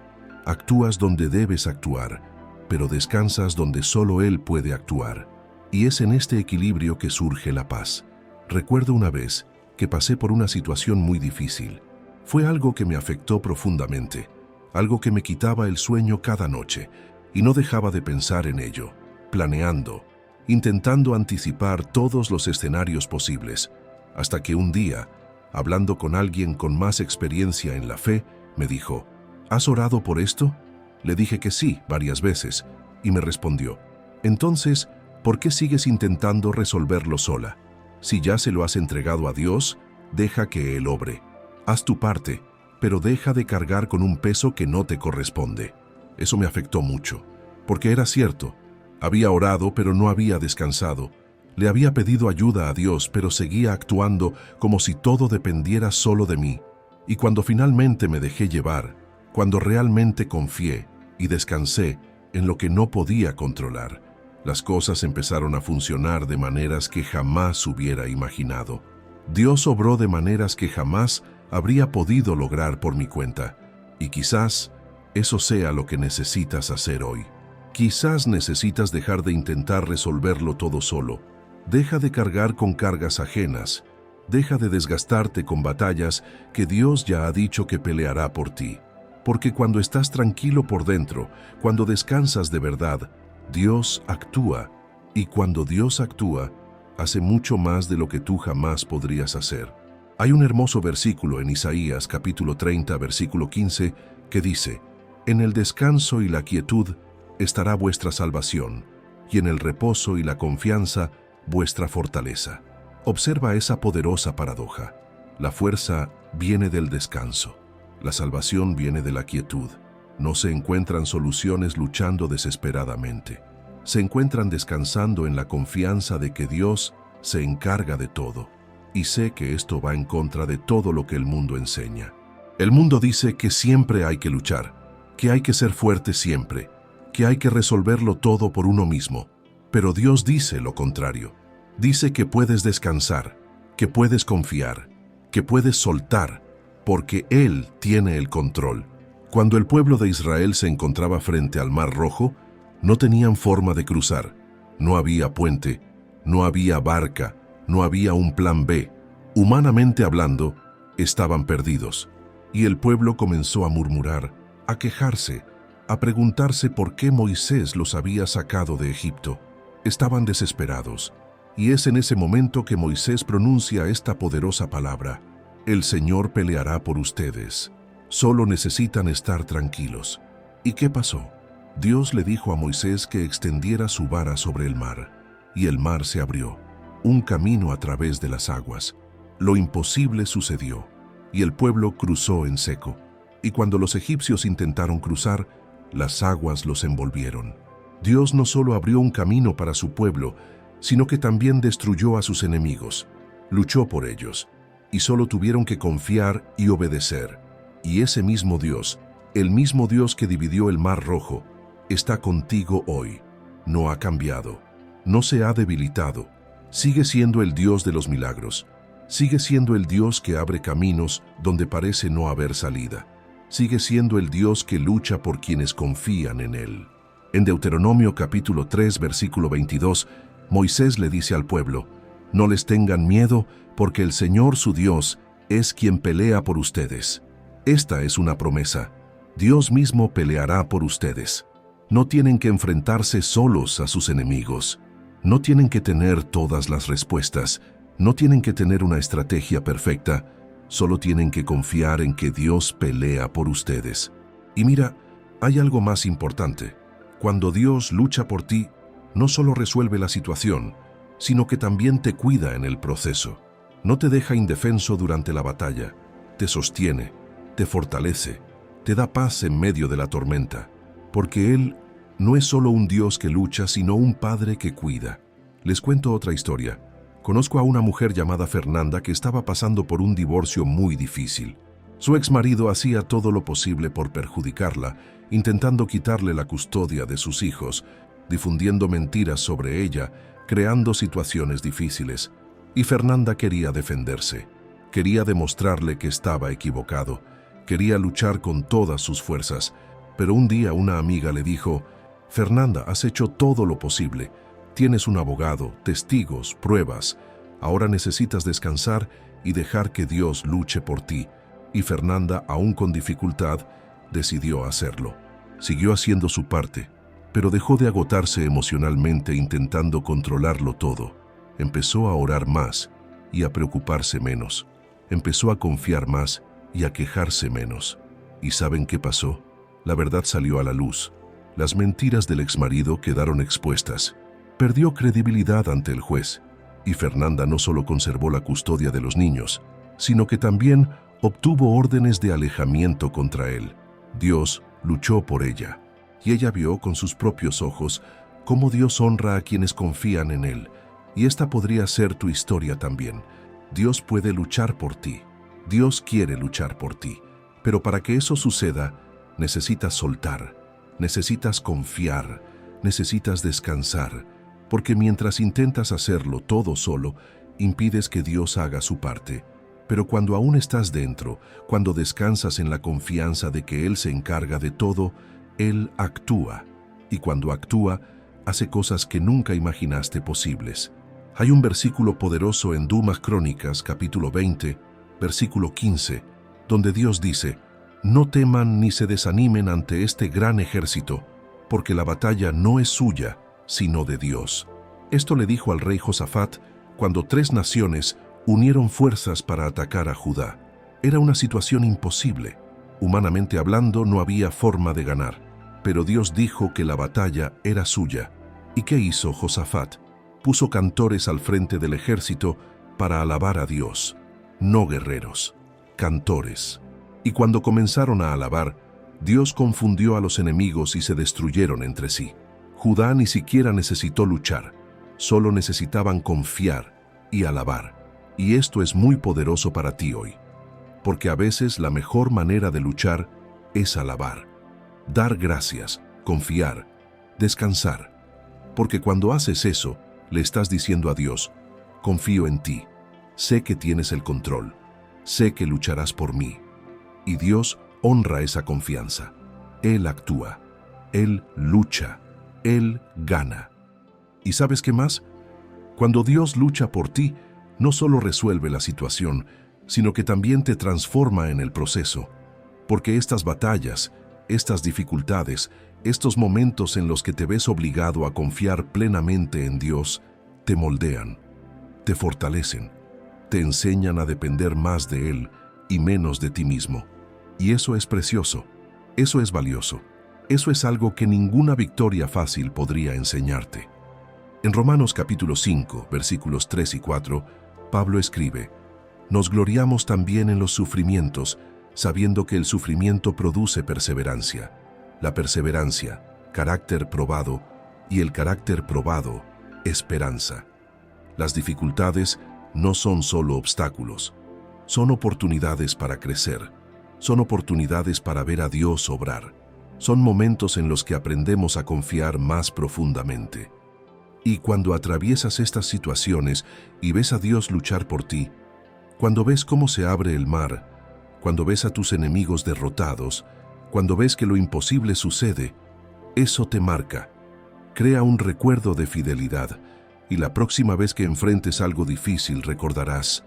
Actúas donde debes actuar, pero descansas donde solo Él puede actuar. Y es en este equilibrio que surge la paz. Recuerdo una vez que pasé por una situación muy difícil. Fue algo que me afectó profundamente, algo que me quitaba el sueño cada noche, y no dejaba de pensar en ello, planeando, intentando anticipar todos los escenarios posibles, hasta que un día, hablando con alguien con más experiencia en la fe, me dijo, ¿has orado por esto? Le dije que sí, varias veces, y me respondió, entonces, ¿por qué sigues intentando resolverlo sola? Si ya se lo has entregado a Dios, deja que Él obre. Haz tu parte, pero deja de cargar con un peso que no te corresponde. Eso me afectó mucho, porque era cierto. Había orado, pero no había descansado. Le había pedido ayuda a Dios, pero seguía actuando como si todo dependiera solo de mí. Y cuando finalmente me dejé llevar, cuando realmente confié y descansé en lo que no podía controlar, las cosas empezaron a funcionar de maneras que jamás hubiera imaginado. Dios obró de maneras que jamás habría podido lograr por mi cuenta, y quizás eso sea lo que necesitas hacer hoy. Quizás necesitas dejar de intentar resolverlo todo solo. Deja de cargar con cargas ajenas. Deja de desgastarte con batallas que Dios ya ha dicho que peleará por ti. Porque cuando estás tranquilo por dentro, cuando descansas de verdad, Dios actúa. Y cuando Dios actúa, hace mucho más de lo que tú jamás podrías hacer. Hay un hermoso versículo en Isaías capítulo 30, versículo 15, que dice, «En el descanso y la quietud estará vuestra salvación, y en el reposo y la confianza vuestra fortaleza». Observa esa poderosa paradoja. La fuerza viene del descanso. La salvación viene de la quietud. No se encuentran soluciones luchando desesperadamente. Se encuentran descansando en la confianza de que Dios se encarga de todo. Y sé que esto va en contra de todo lo que el mundo enseña. El mundo dice que siempre hay que luchar, que hay que ser fuerte siempre, que hay que resolverlo todo por uno mismo. Pero Dios dice lo contrario. Dice que puedes descansar, que puedes confiar, que puedes soltar, porque Él tiene el control. Cuando el pueblo de Israel se encontraba frente al Mar Rojo, no tenían forma de cruzar. No había puente, no había barca, no había un plan B. Humanamente hablando, estaban perdidos. Y el pueblo comenzó a murmurar, a quejarse, a preguntarse por qué Moisés los había sacado de Egipto. Estaban desesperados. Y es en ese momento que Moisés pronuncia esta poderosa palabra: el Señor peleará por ustedes. Solo necesitan estar tranquilos. ¿Y qué pasó? Dios le dijo a Moisés que extendiera su vara sobre el mar, y el mar se abrió, un camino a través de las aguas. Lo imposible sucedió, y el pueblo cruzó en seco. Y cuando los egipcios intentaron cruzar, las aguas los envolvieron. Dios no solo abrió un camino para su pueblo, sino que también destruyó a sus enemigos. Luchó por ellos, y solo tuvieron que confiar y obedecer. Y ese mismo Dios, el mismo Dios que dividió el Mar Rojo, está contigo hoy. No ha cambiado, no se ha debilitado. Sigue siendo el Dios de los milagros. Sigue siendo el Dios que abre caminos donde parece no haber salida. Sigue siendo el Dios que lucha por quienes confían en Él. En Deuteronomio capítulo 3, versículo 22, Moisés le dice al pueblo: no les tengan miedo, porque el Señor su Dios es quien pelea por ustedes. Esta es una promesa. Dios mismo peleará por ustedes. No tienen que enfrentarse solos a sus enemigos. No tienen que tener todas las respuestas. No tienen que tener una estrategia perfecta. Solo tienen que confiar en que Dios pelea por ustedes. Y mira, hay algo más importante. Cuando Dios lucha por ti, no solo resuelve la situación, sino que también te cuida en el proceso. No te deja indefenso durante la batalla. Te sostiene, te fortalece, te da paz en medio de la tormenta. Porque Él no es solo un Dios que lucha, sino un Padre que cuida. Les cuento otra historia. Conozco a una mujer llamada Fernanda que estaba pasando por un divorcio muy difícil. Su exmarido hacía todo lo posible por perjudicarla, intentando quitarle la custodia de sus hijos, difundiendo mentiras sobre ella, creando situaciones difíciles. Y Fernanda quería defenderse. Quería demostrarle que estaba equivocado. Quería luchar con todas sus fuerzas. Pero un día una amiga le dijo: Fernanda, has hecho todo lo posible. Tienes un abogado, testigos, pruebas. Ahora necesitas descansar y dejar que Dios luche por ti. Y Fernanda, aún con dificultad, decidió hacerlo. Siguió haciendo su parte, pero dejó de agotarse emocionalmente intentando controlarlo todo. Empezó a orar más y a preocuparse menos. Empezó a confiar más y a quejarse menos. ¿Y saben qué pasó? La verdad salió a la luz. Las mentiras del exmarido quedaron expuestas. Perdió credibilidad ante el juez, y Fernanda no solo conservó la custodia de los niños, sino que también obtuvo órdenes de alejamiento contra él. Dios luchó por ella, y ella vio con sus propios ojos cómo Dios honra a quienes confían en Él. Y esta podría ser tu historia también. Dios puede luchar por ti. Dios quiere luchar por ti. Pero para que eso suceda, necesitas soltar, necesitas confiar, necesitas descansar, porque mientras intentas hacerlo todo solo, impides que Dios haga su parte. Pero cuando aún estás dentro, cuando descansas en la confianza de que Él se encarga de todo, Él actúa. Y cuando actúa, hace cosas que nunca imaginaste posibles. Hay un versículo poderoso en Dumas Crónicas, capítulo 20, versículo 15, donde Dios dice: no teman ni se desanimen ante este gran ejército, porque la batalla no es suya, sino de Dios. Esto le dijo al rey Josafat cuando 3 naciones unieron fuerzas para atacar a Judá. Era una situación imposible. Humanamente hablando, no había forma de ganar. Pero Dios dijo que la batalla era suya. ¿Y qué hizo Josafat? Puso cantores al frente del ejército para alabar a Dios. No guerreros, cantores. Y cuando comenzaron a alabar, Dios confundió a los enemigos y se destruyeron entre sí. Judá ni siquiera necesitó luchar, solo necesitaban confiar y alabar. Y esto es muy poderoso para ti hoy, porque a veces la mejor manera de luchar es alabar. dar gracias, confiar, descansar. Porque cuando haces eso, le estás diciendo a Dios, confío en ti, sé que tienes el control, sé que lucharás por mí. Y Dios honra esa confianza. Él actúa, Él lucha, Él gana. ¿Y sabes qué más? Cuando Dios lucha por ti, no solo resuelve la situación, sino que también te transforma en el proceso. Porque estas batallas, estas dificultades, estos momentos en los que te ves obligado a confiar plenamente en Dios, te moldean, te fortalecen, te enseñan a depender más de Él y menos de ti mismo. Y eso es precioso, eso es valioso, eso es algo que ninguna victoria fácil podría enseñarte. En Romanos capítulo 5, versículos 3 y 4, Pablo escribe, «Nos gloriamos también en los sufrimientos, sabiendo que el sufrimiento produce perseverancia. La perseverancia, carácter probado, y el carácter probado, esperanza». Las dificultades no son solo obstáculos, son oportunidades para crecer, son oportunidades para ver a Dios obrar, son momentos en los que aprendemos a confiar más profundamente. Y cuando atraviesas estas situaciones y ves a Dios luchar por ti, cuando ves cómo se abre el mar, cuando ves a tus enemigos derrotados, cuando ves que lo imposible sucede, eso te marca, crea un recuerdo de fidelidad, y la próxima vez que enfrentes algo difícil recordarás,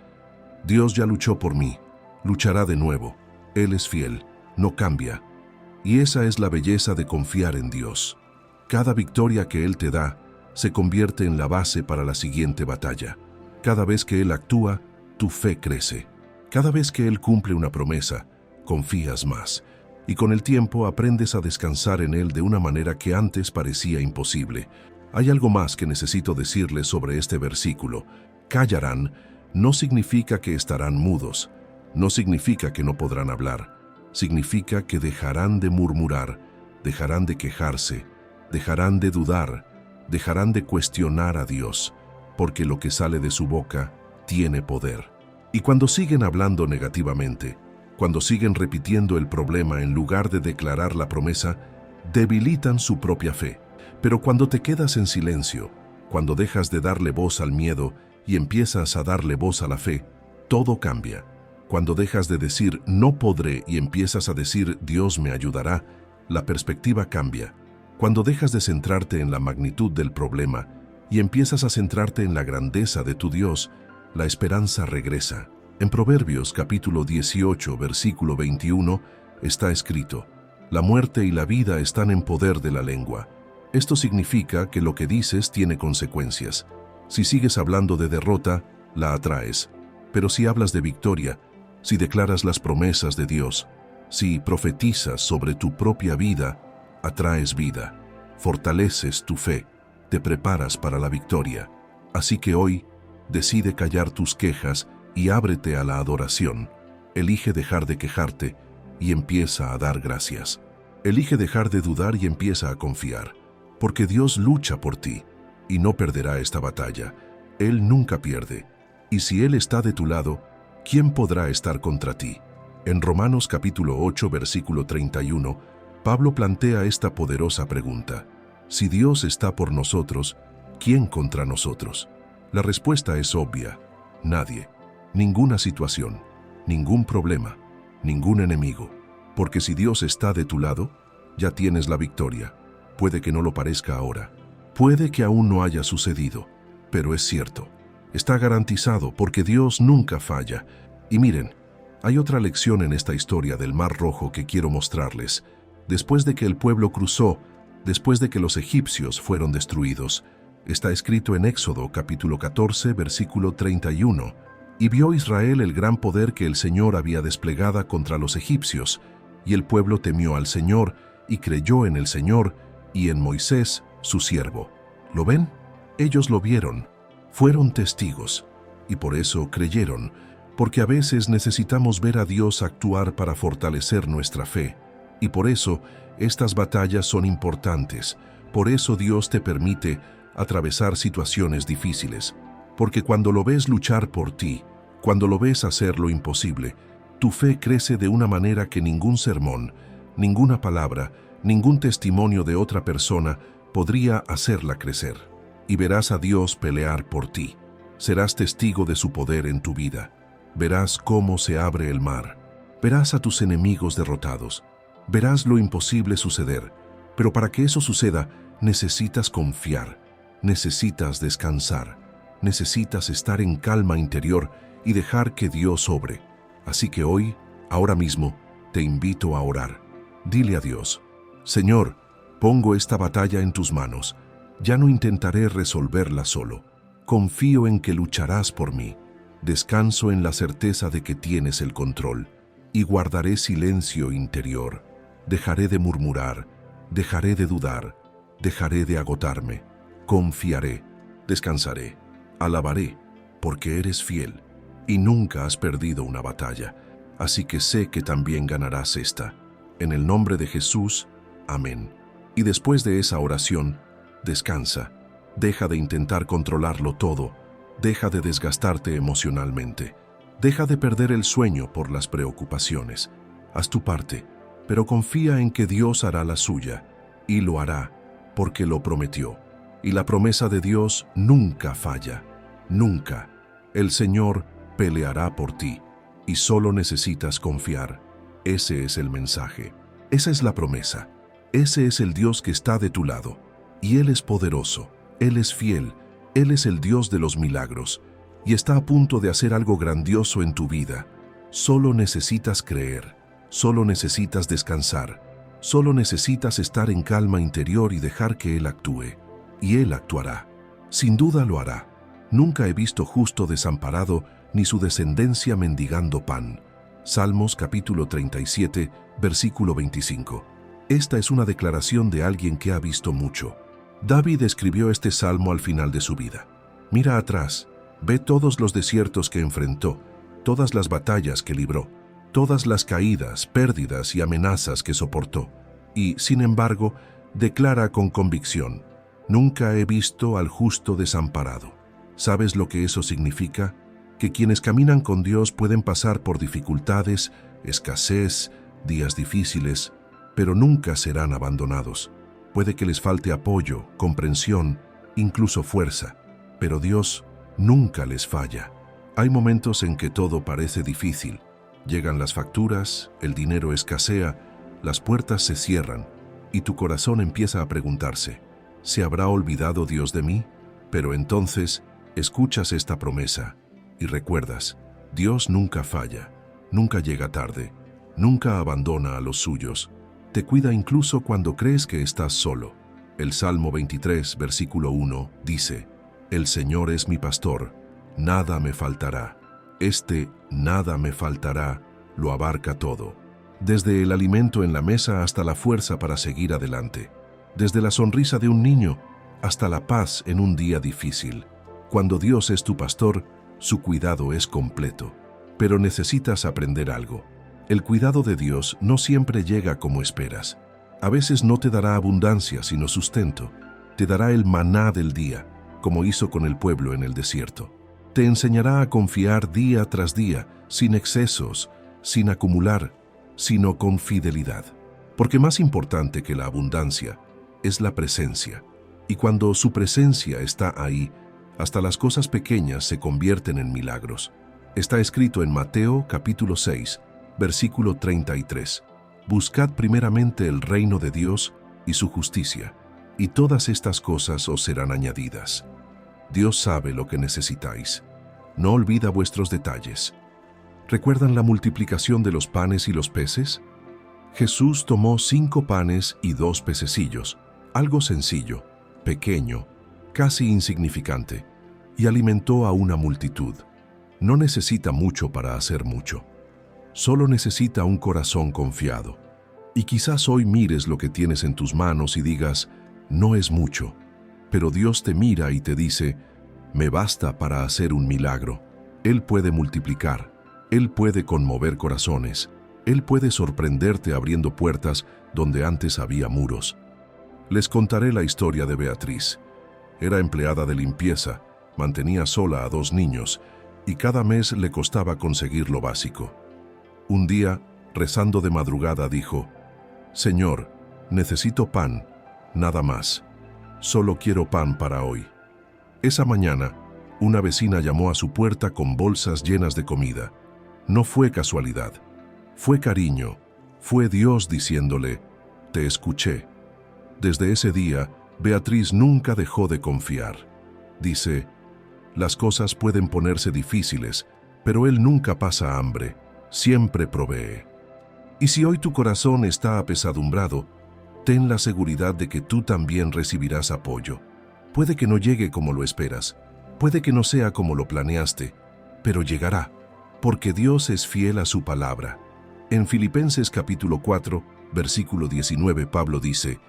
Dios ya luchó por mí, luchará de nuevo, Él es fiel, no cambia. Y esa es la belleza de confiar en Dios. Cada victoria que Él te da se convierte en la base para la siguiente batalla. Cada vez que Él actúa, tu fe crece. Cada vez que Él cumple una promesa, confías más. Y con el tiempo aprendes a descansar en Él de una manera que antes parecía imposible. Hay algo más que necesito decirles sobre este versículo. Callarán no significa que estarán mudos, no significa que no podrán hablar, significa que dejarán de murmurar, dejarán de quejarse, dejarán de dudar, dejarán de cuestionar a Dios, porque lo que sale de su boca tiene poder. Y cuando siguen hablando negativamente, cuando siguen repitiendo el problema en lugar de declarar la promesa, debilitan su propia fe. Pero cuando te quedas en silencio, cuando dejas de darle voz al miedo y empiezas a darle voz a la fe, todo cambia. Cuando dejas de decir no podré y empiezas a decir Dios me ayudará, la perspectiva cambia. Cuando dejas de centrarte en la magnitud del problema y empiezas a centrarte en la grandeza de tu Dios, la esperanza regresa. En Proverbios capítulo 18, versículo 21, está escrito, «La muerte y la vida están en poder de la lengua». Esto significa que lo que dices tiene consecuencias. Si sigues hablando de derrota, la atraes. Pero si hablas de victoria, si declaras las promesas de Dios, si profetizas sobre tu propia vida, atraes vida, fortaleces tu fe, te preparas para la victoria. Así que hoy, decide callar tus quejas y ábrete a la adoración. Elige dejar de quejarte y empieza a dar gracias. Elige dejar de dudar y empieza a confiar, porque Dios lucha por ti y no perderá esta batalla. Él nunca pierde. Y si Él está de tu lado, ¿quién podrá estar contra ti? En Romanos capítulo 8, versículo 31, Pablo plantea esta poderosa pregunta. Si Dios está por nosotros, ¿quién contra nosotros? La respuesta es obvia. Nadie. Ninguna situación. Ningún problema. Ningún enemigo. Porque si Dios está de tu lado, ya tienes la victoria. Puede que no lo parezca ahora. Puede que aún no haya sucedido. Pero es cierto. Está garantizado porque Dios nunca falla. Y miren, hay otra lección en esta historia del Mar Rojo que quiero mostrarles. Después de que el pueblo cruzó, después de que los egipcios fueron destruidos, está escrito en Éxodo capítulo 14, versículo 31. Y vio Israel el gran poder que el Señor había desplegado contra los egipcios, y el pueblo temió al Señor y creyó en el Señor y en Moisés, su siervo. ¿Lo ven? Ellos lo vieron, fueron testigos, y por eso creyeron, porque a veces necesitamos ver a Dios actuar para fortalecer nuestra fe, y por eso estas batallas son importantes, por eso Dios te permite atravesar situaciones difíciles, porque cuando lo ves luchar por ti, cuando lo ves hacer lo imposible, tu fe crece de una manera que ningún sermón, ninguna palabra, Ningún testimonio de otra persona podría hacerla crecer. Y verás a Dios pelear por ti. Serás testigo de su poder en tu vida. Verás cómo se abre el mar. Verás a tus enemigos derrotados. Verás lo imposible suceder. Pero para que eso suceda, necesitas confiar. Necesitas descansar. Necesitas estar en calma interior y dejar que Dios obre. Así que hoy, ahora mismo, te invito a orar. Dile a Dios: Señor, pongo esta batalla en tus manos. Ya no intentaré resolverla solo. Confío en que lucharás por mí. Descanso en la certeza de que tienes el control. Y guardaré silencio interior. Dejaré de murmurar. Dejaré de dudar. Dejaré de agotarme. Confiaré. Descansaré. Alabaré, porque eres fiel. Y nunca has perdido una batalla. Así que sé que también ganarás esta. En el nombre de Jesús, amén. Y después de esa oración, descansa. Deja de intentar controlarlo todo. Deja de desgastarte emocionalmente. Deja de perder el sueño por las preocupaciones. Haz tu parte, pero confía en que Dios hará la suya. Y lo hará, porque lo prometió. Y la promesa de Dios nunca falla. Nunca. El Señor peleará por ti. Y solo necesitas confiar. Ese es el mensaje. Esa es la promesa. Ese es el Dios que está de tu lado. Y Él es poderoso. Él es fiel. Él es el Dios de los milagros. Y está a punto de hacer algo grandioso en tu vida. Solo necesitas creer. Solo necesitas descansar. Solo necesitas estar en calma interior y dejar que Él actúe. Y Él actuará. Sin duda lo hará. Nunca he visto justo desamparado ni su descendencia mendigando pan. Salmos capítulo 37, versículo 25. Esta es una declaración de alguien que ha visto mucho. David escribió este salmo al final de su vida. Mira atrás, ve todos los desiertos que enfrentó, todas las batallas que libró, todas las caídas, pérdidas y amenazas que soportó. Y, sin embargo, declara con convicción: nunca he visto al justo desamparado. ¿Sabes lo que eso significa? Que quienes caminan con Dios pueden pasar por dificultades, escasez, días difíciles, pero nunca serán abandonados. Puede que les falte apoyo, comprensión, incluso fuerza, pero Dios nunca les falla. Hay momentos en que todo parece difícil. Llegan las facturas, el dinero escasea, las puertas se cierran y tu corazón empieza a preguntarse: ¿se habrá olvidado Dios de mí? Pero entonces escuchas esta promesa y recuerdas: Dios nunca falla, nunca llega tarde, nunca abandona a los suyos. Te cuida incluso cuando crees que estás solo. El Salmo 23, versículo 1, dice: El Señor es mi pastor, nada me faltará. Este nada me faltará lo abarca todo. Desde el alimento en la mesa hasta la fuerza para seguir adelante. Desde la sonrisa de un niño hasta la paz en un día difícil. Cuando Dios es tu pastor, su cuidado es completo. Pero necesitas aprender algo. El cuidado de Dios no siempre llega como esperas. A veces no te dará abundancia, sino sustento. Te dará el maná del día, como hizo con el pueblo en el desierto. Te enseñará a confiar día tras día, sin excesos, sin acumular, sino con fidelidad. Porque más importante que la abundancia es la presencia. Y cuando su presencia está ahí, hasta las cosas pequeñas se convierten en milagros. Está escrito en Mateo capítulo 6, versículo 33. Buscad primeramente el reino de Dios y su justicia, y todas estas cosas os serán añadidas. Dios sabe lo que necesitáis. No olvida vuestros detalles. ¿Recuerdan la multiplicación de los panes y los peces? Jesús tomó 5 panes y 2 pececillos, algo sencillo, pequeño, casi insignificante, y alimentó a una multitud. No necesita mucho para hacer mucho. Solo necesita un corazón confiado. Y quizás hoy mires lo que tienes en tus manos y digas: no es mucho. Pero Dios te mira y te dice: me basta para hacer un milagro. Él puede multiplicar. Él puede conmover corazones. Él puede sorprenderte abriendo puertas donde antes había muros. Les contaré la historia de Beatriz. Era empleada de limpieza, mantenía sola a 2 niños y cada mes le costaba conseguir lo básico. Un día, rezando de madrugada, dijo: Señor, Necesito pan, nada más. Solo quiero pan para hoy. Esa mañana, una vecina llamó a su puerta con bolsas llenas de comida. No fue casualidad, fue cariño, fue Dios diciéndole, te escuché. Desde ese día, Beatriz nunca dejó de confiar. Dice, las cosas pueden ponerse difíciles, pero Él nunca pasa hambre, siempre provee. Y si hoy tu corazón está apesadumbrado, ten la seguridad de que tú también recibirás apoyo. Puede que no llegue como lo esperas, puede que no sea como lo planeaste, pero llegará, porque Dios es fiel a su palabra. En Filipenses capítulo 4, versículo 19, Pablo dice,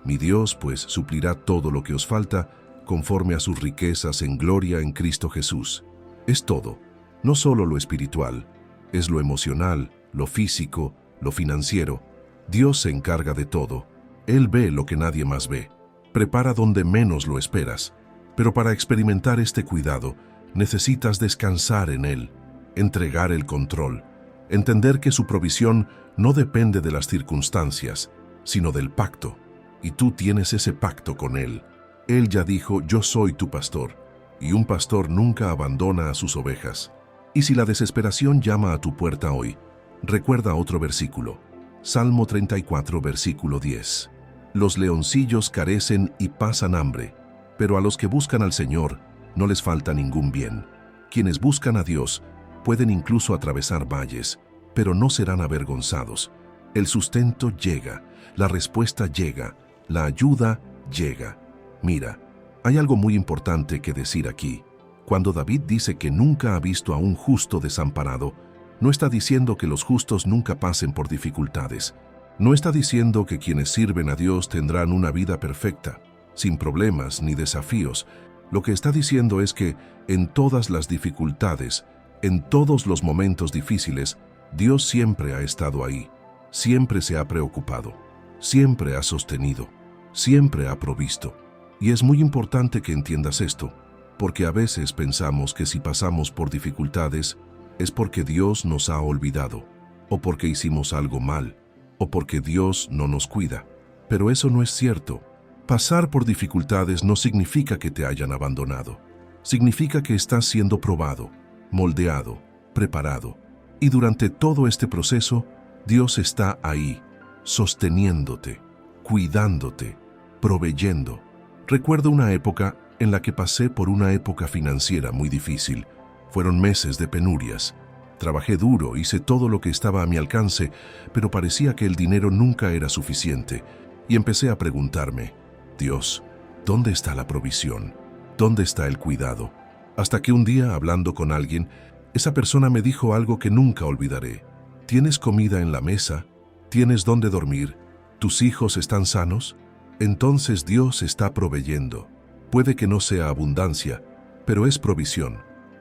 mi Dios pues suplirá todo lo que os falta, conforme a sus riquezas en gloria en Cristo Jesús. Es todo, no solo lo espiritual, es lo emocional, lo físico, lo financiero. Dios se encarga de todo. Él ve lo que nadie más ve. Prepara donde menos lo esperas. Pero para experimentar este cuidado, necesitas descansar en Él, entregar el control, entender que su provisión no depende de las circunstancias, sino del pacto. Y tú tienes ese pacto con Él. Él ya dijo, yo soy tu pastor, y un pastor nunca abandona a sus ovejas. Y si la desesperación llama a tu puerta hoy, recuerda otro versículo. Salmo 34, versículo 10. Los leoncillos carecen y pasan hambre, pero a los que buscan al Señor no les falta ningún bien. Quienes buscan a Dios pueden incluso atravesar valles, pero no serán avergonzados. El sustento llega, la respuesta llega, la ayuda llega. Mira, hay algo muy importante que decir aquí. Cuando David dice que nunca ha visto a un justo desamparado, no está diciendo que los justos nunca pasen por dificultades. No está diciendo que quienes sirven a Dios tendrán una vida perfecta, sin problemas ni desafíos. Lo que está diciendo es que en todas las dificultades, en todos los momentos difíciles, Dios siempre ha estado ahí, siempre se ha preocupado, siempre ha sostenido, siempre ha provisto. Y es muy importante que entiendas esto, porque a veces pensamos que si pasamos por dificultades, es porque Dios nos ha olvidado, o porque hicimos algo mal, o porque Dios no nos cuida. Pero eso no es cierto. Pasar por dificultades no significa que te hayan abandonado. Significa que estás siendo probado, moldeado, preparado. Y durante todo este proceso, Dios está ahí, sosteniéndote, cuidándote, proveyendo. Recuerdo una época en la que pasé por una época financiera muy difícil. Fueron meses de penurias. Trabajé duro, hice todo lo que estaba a mi alcance, pero parecía que el dinero nunca era suficiente. Y empecé a preguntarme, Dios, ¿dónde está la provisión? ¿Dónde está el cuidado? Hasta que un día, hablando con alguien, esa persona me dijo algo que nunca olvidaré. ¿Tienes comida en la mesa? ¿Tienes dónde dormir? ¿Tus hijos están sanos? Entonces Dios está proveyendo. Puede que no sea abundancia, pero es provisión.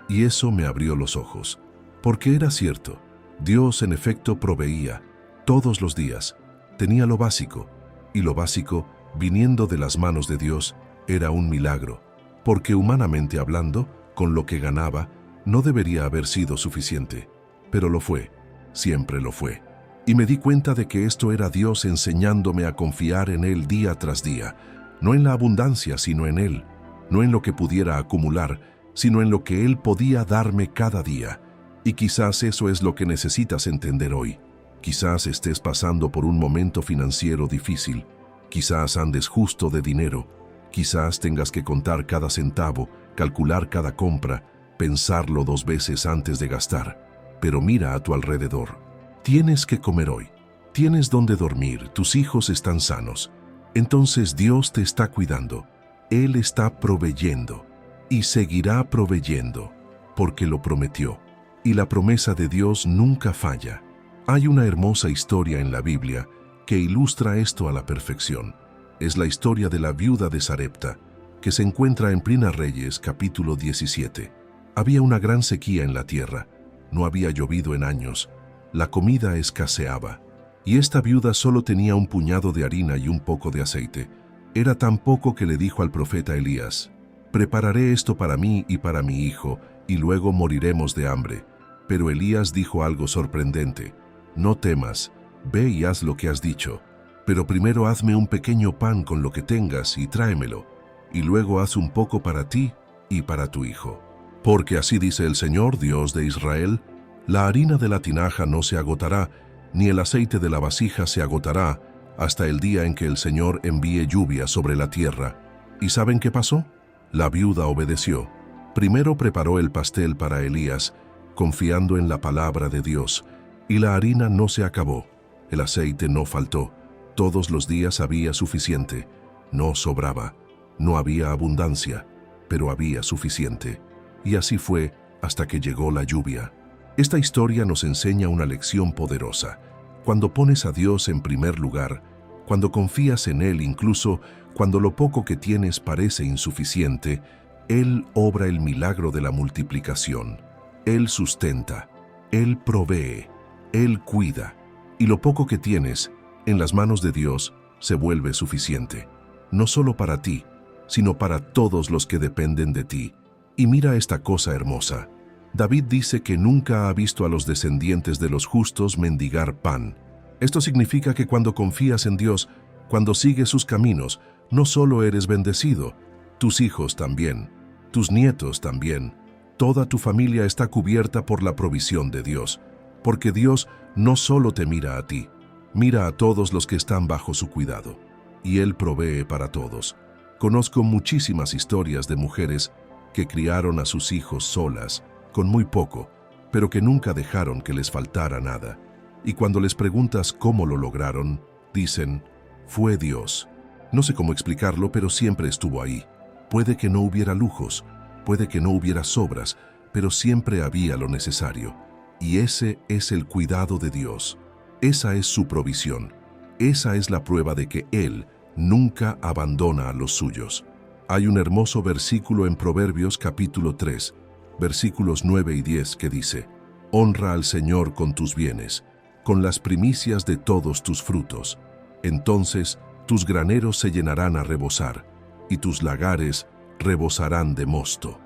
Y eso me abrió los ojos, porque era cierto. Dios en efecto proveía, todos los días. Tenía lo básico, y lo básico, viniendo de las manos de Dios, era un milagro, porque humanamente hablando, con lo que ganaba, no debería haber sido suficiente. Pero lo fue, siempre lo fue. Y me di cuenta de que esto era Dios enseñándome a confiar en Él día tras día, no en la abundancia, sino en Él, no en lo que pudiera acumular, sino en lo que Él podía darme cada día. Y quizás eso es lo que necesitas entender hoy. Quizás estés pasando por un momento financiero difícil, quizás andes justo de dinero, quizás tengas que contar cada centavo, calcular cada compra, pensarlo 2 veces antes de gastar. Pero mira a tu alrededor. Tienes que comer hoy, tienes dónde dormir, tus hijos están sanos. Entonces Dios te está cuidando, Él está proveyendo. Y seguirá proveyendo, porque lo prometió. Y la promesa de Dios nunca falla. Hay una hermosa historia en la Biblia que ilustra esto a la perfección. Es la historia de la viuda de Sarepta, que se encuentra en Primera Reyes, capítulo 17. Había una gran sequía en la tierra, no había llovido en años, la comida escaseaba, y esta viuda solo tenía un puñado de harina y un poco de aceite. Era tan poco que le dijo al profeta Elías, «Prepararé esto para mí y para mi hijo, y luego moriremos de hambre». Pero Elías dijo algo sorprendente, «No temas, ve y haz lo que has dicho, pero primero hazme un pequeño pan con lo que tengas y tráemelo, y luego haz un poco para ti y para tu hijo. Porque así dice el Señor, Dios de Israel, la harina de la tinaja no se agotará, ni el aceite de la vasija se agotará, hasta el día en que el Señor envíe lluvia sobre la tierra. ¿Y saben qué pasó? La viuda obedeció. Primero preparó el pastel para Elías, confiando en la palabra de Dios, y la harina no se acabó, el aceite no faltó, todos los días había suficiente, no sobraba, no había abundancia, pero había suficiente. Y así fue hasta que llegó la lluvia. Esta historia nos enseña una lección poderosa. Cuando pones a Dios en primer lugar, cuando confías en Él incluso cuando lo poco que tienes parece insuficiente, Él obra el milagro de la multiplicación. Él sustenta, Él provee, Él cuida, y lo poco que tienes, en las manos de Dios, se vuelve suficiente, no solo para ti, sino para todos los que dependen de ti. Y mira esta cosa hermosa. David dice que nunca ha visto a los descendientes de los justos mendigar pan. Esto significa que cuando confías en Dios, cuando sigues sus caminos, no solo eres bendecido, tus hijos también, tus nietos también. Toda tu familia está cubierta por la provisión de Dios, porque Dios no solo te mira a ti, mira a todos los que están bajo su cuidado, y Él provee para todos. Conozco muchísimas historias de mujeres que criaron a sus hijos solas, con muy poco, pero que nunca dejaron que les faltara nada. Y cuando les preguntas cómo lo lograron, dicen, fue Dios. No sé cómo explicarlo, pero siempre estuvo ahí. Puede que no hubiera lujos, puede que no hubiera sobras, pero siempre había lo necesario. Y ese es el cuidado de Dios. Esa es su provisión. Esa es la prueba de que Él nunca abandona a los suyos. Hay un hermoso versículo en Proverbios capítulo 3, versículos 9 y 10 que dice, honra al Señor con tus bienes, con las primicias de todos tus frutos. Entonces tus graneros se llenarán a rebosar, y tus lagares rebosarán de mosto.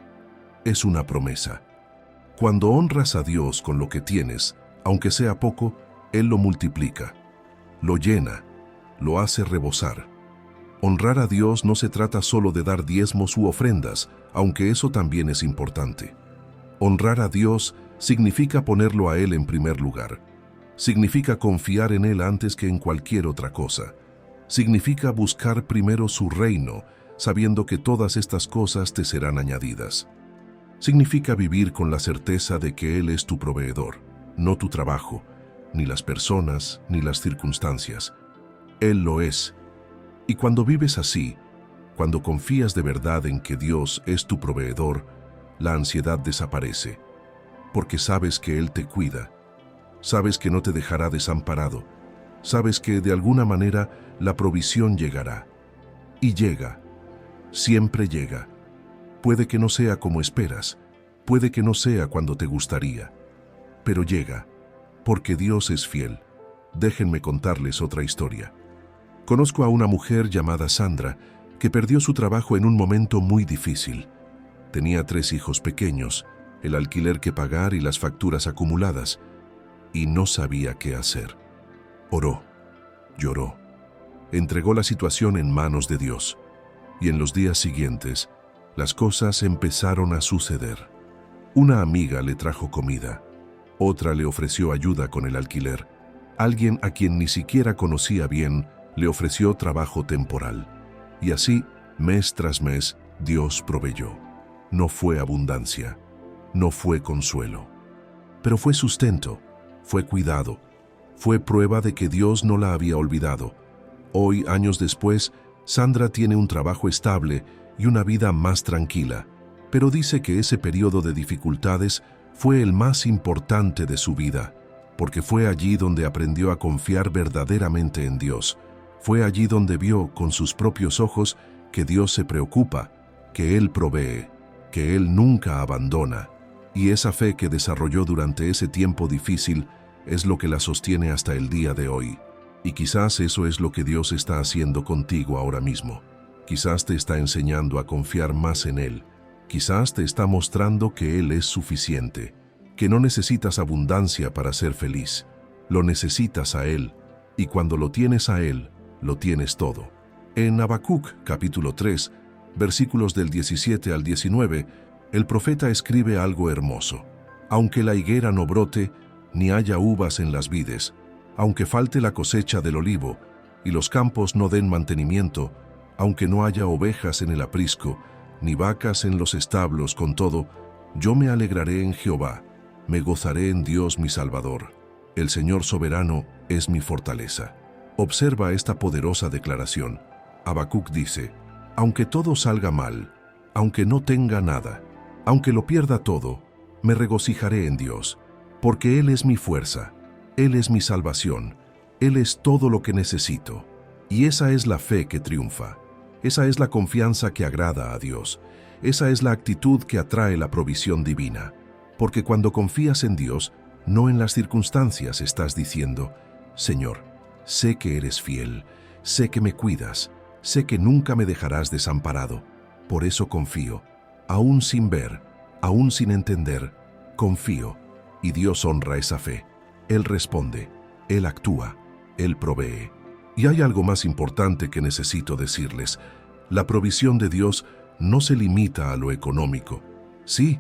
Es una promesa. Cuando honras a Dios con lo que tienes, aunque sea poco, Él lo multiplica, lo llena, lo hace rebosar. Honrar a Dios no se trata solo de dar diezmos u ofrendas, aunque eso también es importante. Honrar a Dios significa ponerlo a Él en primer lugar. Significa confiar en Él antes que en cualquier otra cosa. Significa buscar primero su reino, sabiendo que todas estas cosas te serán añadidas. Significa vivir con la certeza de que Él es tu proveedor, no tu trabajo, ni las personas, ni las circunstancias. Él lo es. Y cuando vives así, cuando confías de verdad en que Dios es tu proveedor, la ansiedad desaparece, porque sabes que Él te cuida, sabes que no te dejará desamparado, sabes que de alguna manera la provisión llegará. Y llega, siempre llega. Puede que no sea como esperas, puede que no sea cuando te gustaría, pero llega, porque Dios es fiel. Déjenme contarles otra historia. Conozco a una mujer llamada Sandra que perdió su trabajo en un momento muy difícil. Tenía 3 hijos pequeños, el alquiler que pagar y las facturas acumuladas, y no sabía qué hacer. Oró, lloró, entregó la situación en manos de Dios, y en los días siguientes, las cosas empezaron a suceder. Una amiga le trajo comida, otra le ofreció ayuda con el alquiler, alguien a quien ni siquiera conocía bien le ofreció trabajo temporal. Y así, mes tras mes, Dios proveyó. No fue abundancia, no fue consuelo, pero fue sustento, fue cuidado, fue prueba de que Dios no la había olvidado. Hoy, años después, Sandra tiene un trabajo estable y una vida más tranquila, pero dice que ese periodo de dificultades fue el más importante de su vida, porque fue allí donde aprendió a confiar verdaderamente en Dios. Fue allí donde vio con sus propios ojos que Dios se preocupa, que Él provee, que Él nunca abandona. Y esa fe que desarrolló durante ese tiempo difícil es lo que la sostiene hasta el día de hoy. Y quizás eso es lo que Dios está haciendo contigo ahora mismo. Quizás te está enseñando a confiar más en Él. Quizás te está mostrando que Él es suficiente, que no necesitas abundancia para ser feliz. Lo necesitas a Él, y cuando lo tienes a Él, lo tienes todo. En Habacuc, capítulo 3, versículos del 17 al 19, el profeta escribe algo hermoso. Aunque la higuera no brote, ni haya uvas en las vides, aunque falte la cosecha del olivo, y los campos no den mantenimiento, aunque no haya ovejas en el aprisco, ni vacas en los establos, con todo, yo me alegraré en Jehová, me gozaré en Dios mi Salvador. El Señor soberano es mi fortaleza. Observa esta poderosa declaración. Habacuc dice, aunque todo salga mal, aunque no tenga nada, aunque lo pierda todo, me regocijaré en Dios, porque Él es mi fuerza, Él es mi salvación, Él es todo lo que necesito. Y esa es la fe que triunfa, esa es la confianza que agrada a Dios, esa es la actitud que atrae la provisión divina. Porque cuando confías en Dios, no en las circunstancias, estás diciendo, Señor, sé que eres fiel, sé que me cuidas, sé que nunca me dejarás desamparado. Por eso confío, aún sin ver, aún sin entender, confío. Y Dios honra esa fe. Él responde, Él actúa, Él provee. Y hay algo más importante que necesito decirles. La provisión de Dios no se limita a lo económico. Sí,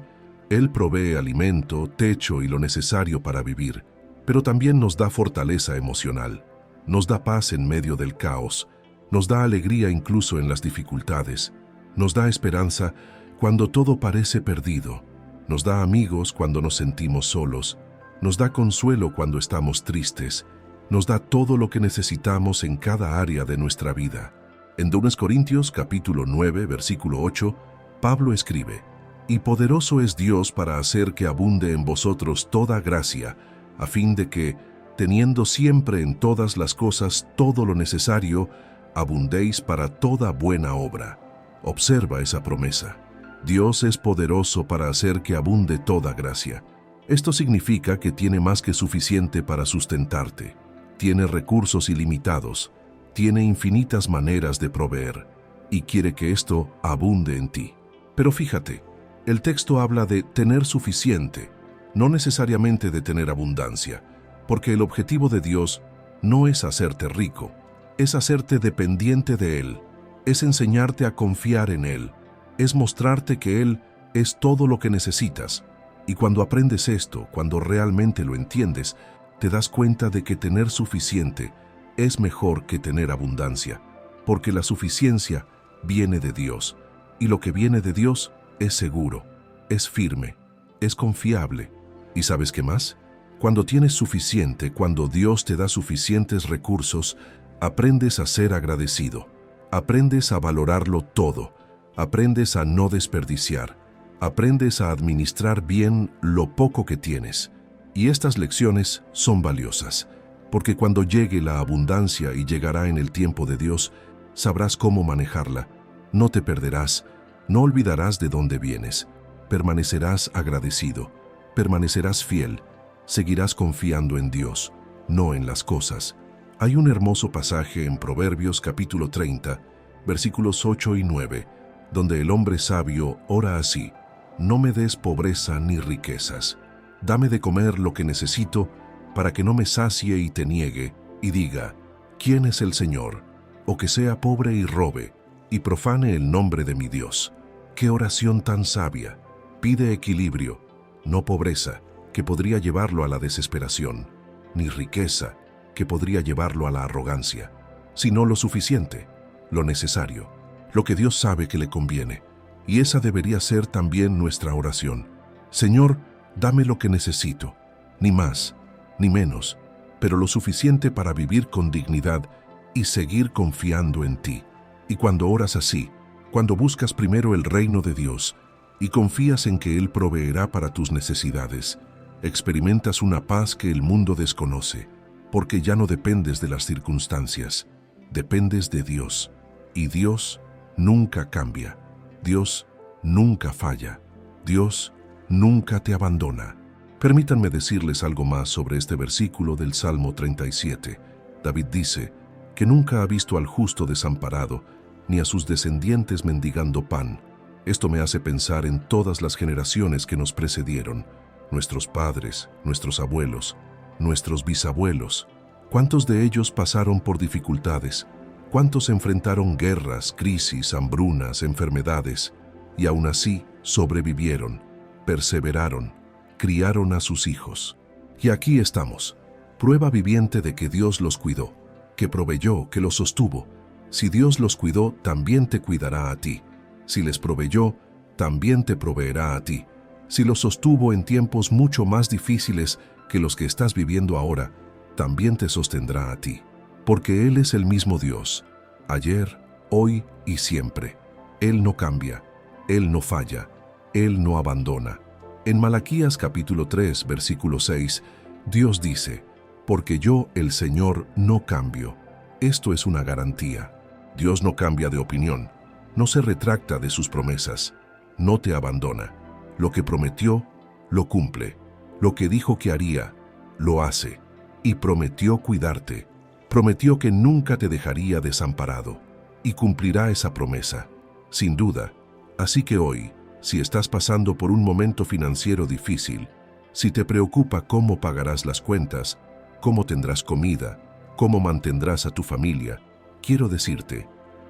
Él provee alimento, techo y lo necesario para vivir, pero también nos da fortaleza emocional, nos da paz en medio del caos, nos da alegría incluso en las dificultades, nos da esperanza cuando todo parece perdido, nos da amigos cuando nos sentimos solos, nos da consuelo cuando estamos tristes, nos da todo lo que necesitamos en cada área de nuestra vida. En 2 Corintios capítulo 9, versículo 8, Pablo escribe, y poderoso es Dios para hacer que abunde en vosotros toda gracia, a fin de que, teniendo siempre en todas las cosas todo lo necesario, abundéis para toda buena obra. Observa esa promesa. Dios es poderoso para hacer que abunde toda gracia. Esto significa que tiene más que suficiente para sustentarte. Tiene recursos ilimitados, tiene infinitas maneras de proveer, y quiere que esto abunde en ti. Pero fíjate, el texto habla de tener suficiente, no necesariamente de tener abundancia, porque el objetivo de Dios no es hacerte rico, es hacerte dependiente de Él, es enseñarte a confiar en Él, es mostrarte que Él es todo lo que necesitas. Y cuando aprendes esto, cuando realmente lo entiendes, te das cuenta de que tener suficiente es mejor que tener abundancia, porque la suficiencia viene de Dios, y lo que viene de Dios es seguro, es firme, es confiable. ¿Y sabes qué más? Cuando tienes suficiente, cuando Dios te da suficientes recursos, aprendes a ser agradecido, aprendes a valorarlo todo, aprendes a no desperdiciar, aprendes a administrar bien lo poco que tienes. Y estas lecciones son valiosas, porque cuando llegue la abundancia y llegará en el tiempo de Dios, sabrás cómo manejarla, no te perderás, no olvidarás de dónde vienes, permanecerás agradecido, permanecerás fiel, seguirás confiando en Dios, no en las cosas. Hay un hermoso pasaje en Proverbios capítulo 30, versículos 8 y 9, donde el hombre sabio ora así: no me des pobreza ni riquezas, dame de comer lo que necesito, para que no me sacie y te niegue, y diga, ¿quién es el Señor? O que sea pobre y robe, y profane el nombre de mi Dios. ¡Qué oración tan sabia! Pide equilibrio, no pobreza, que podría llevarlo a la desesperación, ni riqueza, que podría llevarlo a la arrogancia, sino lo suficiente, lo necesario, lo que Dios sabe que le conviene. Y esa debería ser también nuestra oración. Señor, dame lo que necesito, ni más, ni menos, pero lo suficiente para vivir con dignidad y seguir confiando en ti. Y cuando oras así, cuando buscas primero el reino de Dios y confías en que Él proveerá para tus necesidades, experimentas una paz que el mundo desconoce, porque ya no dependes de las circunstancias, dependes de Dios. Y Dios nunca cambia, Dios nunca falla, Dios nunca te abandona. Permítanme decirles algo más sobre este versículo del Salmo 37. David dice que nunca ha visto al justo desamparado, ni a sus descendientes mendigando pan. Esto me hace pensar en todas las generaciones que nos precedieron, nuestros padres, nuestros abuelos, nuestros bisabuelos. ¿Cuántos de ellos pasaron por dificultades? ¿Cuántos enfrentaron guerras, crisis, hambrunas, enfermedades, y aún así sobrevivieron, perseveraron, criaron a sus hijos? Y aquí estamos, prueba viviente de que Dios los cuidó, que proveyó, que los sostuvo. Si Dios los cuidó, también te cuidará a ti. Si les proveyó, también te proveerá a ti. Si los sostuvo en tiempos mucho más difíciles que los que estás viviendo ahora, también te sostendrá a ti. Porque Él es el mismo Dios, ayer, hoy y siempre. Él no cambia, Él no falla, Él no abandona. En Malaquías capítulo 3, versículo 6, Dios dice: porque yo, el Señor, no cambio. Esto es una garantía. Dios no cambia de opinión, no se retracta de sus promesas, no te abandona. Lo que prometió, lo cumple. Lo que dijo que haría, lo hace. Y prometió cuidarte. Prometió que nunca te dejaría desamparado. Y cumplirá esa promesa, sin duda. Así que hoy, si estás pasando por un momento financiero difícil, si te preocupa cómo pagarás las cuentas, cómo tendrás comida, cómo mantendrás a tu familia, quiero decirte,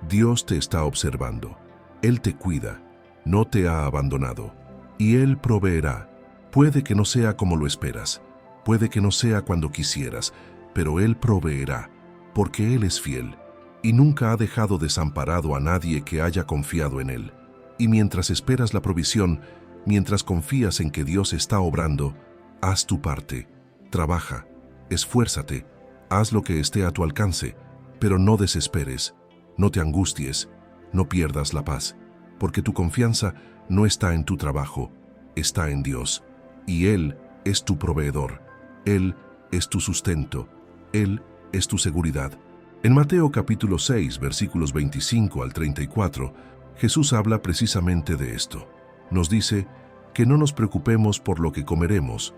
Dios te está observando. Él te cuida, no te ha abandonado. Y Él proveerá. Puede que no sea como lo esperas, puede que no sea cuando quisieras, pero Él proveerá, porque Él es fiel, y nunca ha dejado desamparado a nadie que haya confiado en Él. Y mientras esperas la provisión, mientras confías en que Dios está obrando, haz tu parte, trabaja, esfuérzate, haz lo que esté a tu alcance, pero no desesperes, no te angusties, no pierdas la paz, porque tu confianza no está en tu trabajo, está en Dios, y Él es tu proveedor, Él es tu sustento, Él es tu seguridad. En Mateo capítulo 6, versículos 25 al 34, Jesús habla precisamente de esto. Nos dice que no nos preocupemos por lo que comeremos,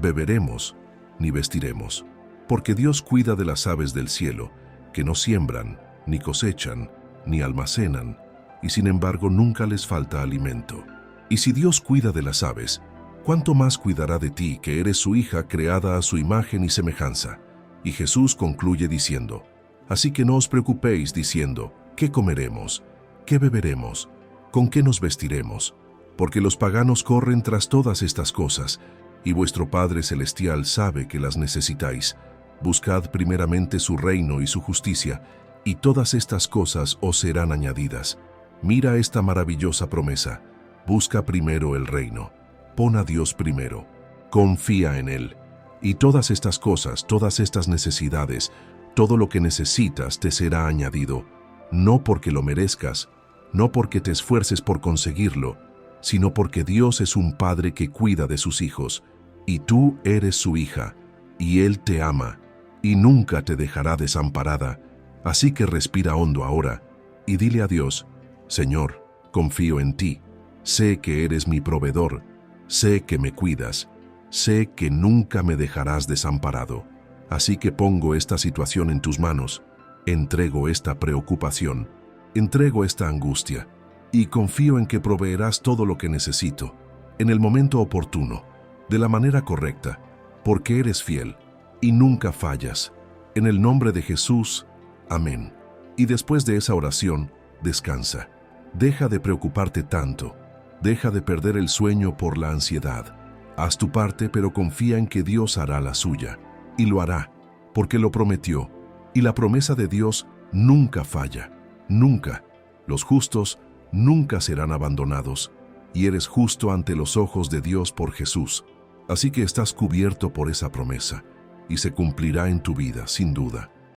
beberemos, ni vestiremos, porque Dios cuida de las aves del cielo, que no siembran, ni cosechan, ni almacenan, y sin embargo nunca les falta alimento. Y si Dios cuida de las aves, ¿cuánto más cuidará de ti, que eres su hija creada a su imagen y semejanza? Y Jesús concluye diciendo: así que no os preocupéis diciendo, ¿qué comeremos? ¿Qué beberemos? ¿Con qué nos vestiremos? Porque los paganos corren tras todas estas cosas, y vuestro Padre Celestial sabe que las necesitáis. Buscad primeramente su reino y su justicia, y todas estas cosas os serán añadidas. Mira esta maravillosa promesa: busca primero el reino, pon a Dios primero, confía en Él, y todas estas cosas, todas estas necesidades, todo lo que necesitas te será añadido, no porque lo merezcas, no porque te esfuerces por conseguirlo, sino porque Dios es un Padre que cuida de sus hijos, y tú eres su hija, y Él te ama, y nunca te dejará desamparada. Así que respira hondo ahora, y dile a Dios: Señor, confío en ti, sé que eres mi proveedor, sé que me cuidas, sé que nunca me dejarás desamparado. Así que pongo esta situación en tus manos, entrego esta preocupación, entrego esta angustia, y confío en que proveerás todo lo que necesito, en el momento oportuno, de la manera correcta, porque eres fiel, y nunca fallas. En el nombre de Jesús, amén. Y después de esa oración, descansa. Deja de preocuparte tanto, deja de perder el sueño por la ansiedad. Haz tu parte, pero confía en que Dios hará la suya. Y lo hará, porque lo prometió, y la promesa de Dios nunca falla, nunca. Los justos nunca serán abandonados, y eres justo ante los ojos de Dios por Jesús. Así que estás cubierto por esa promesa, y se cumplirá en tu vida, sin duda.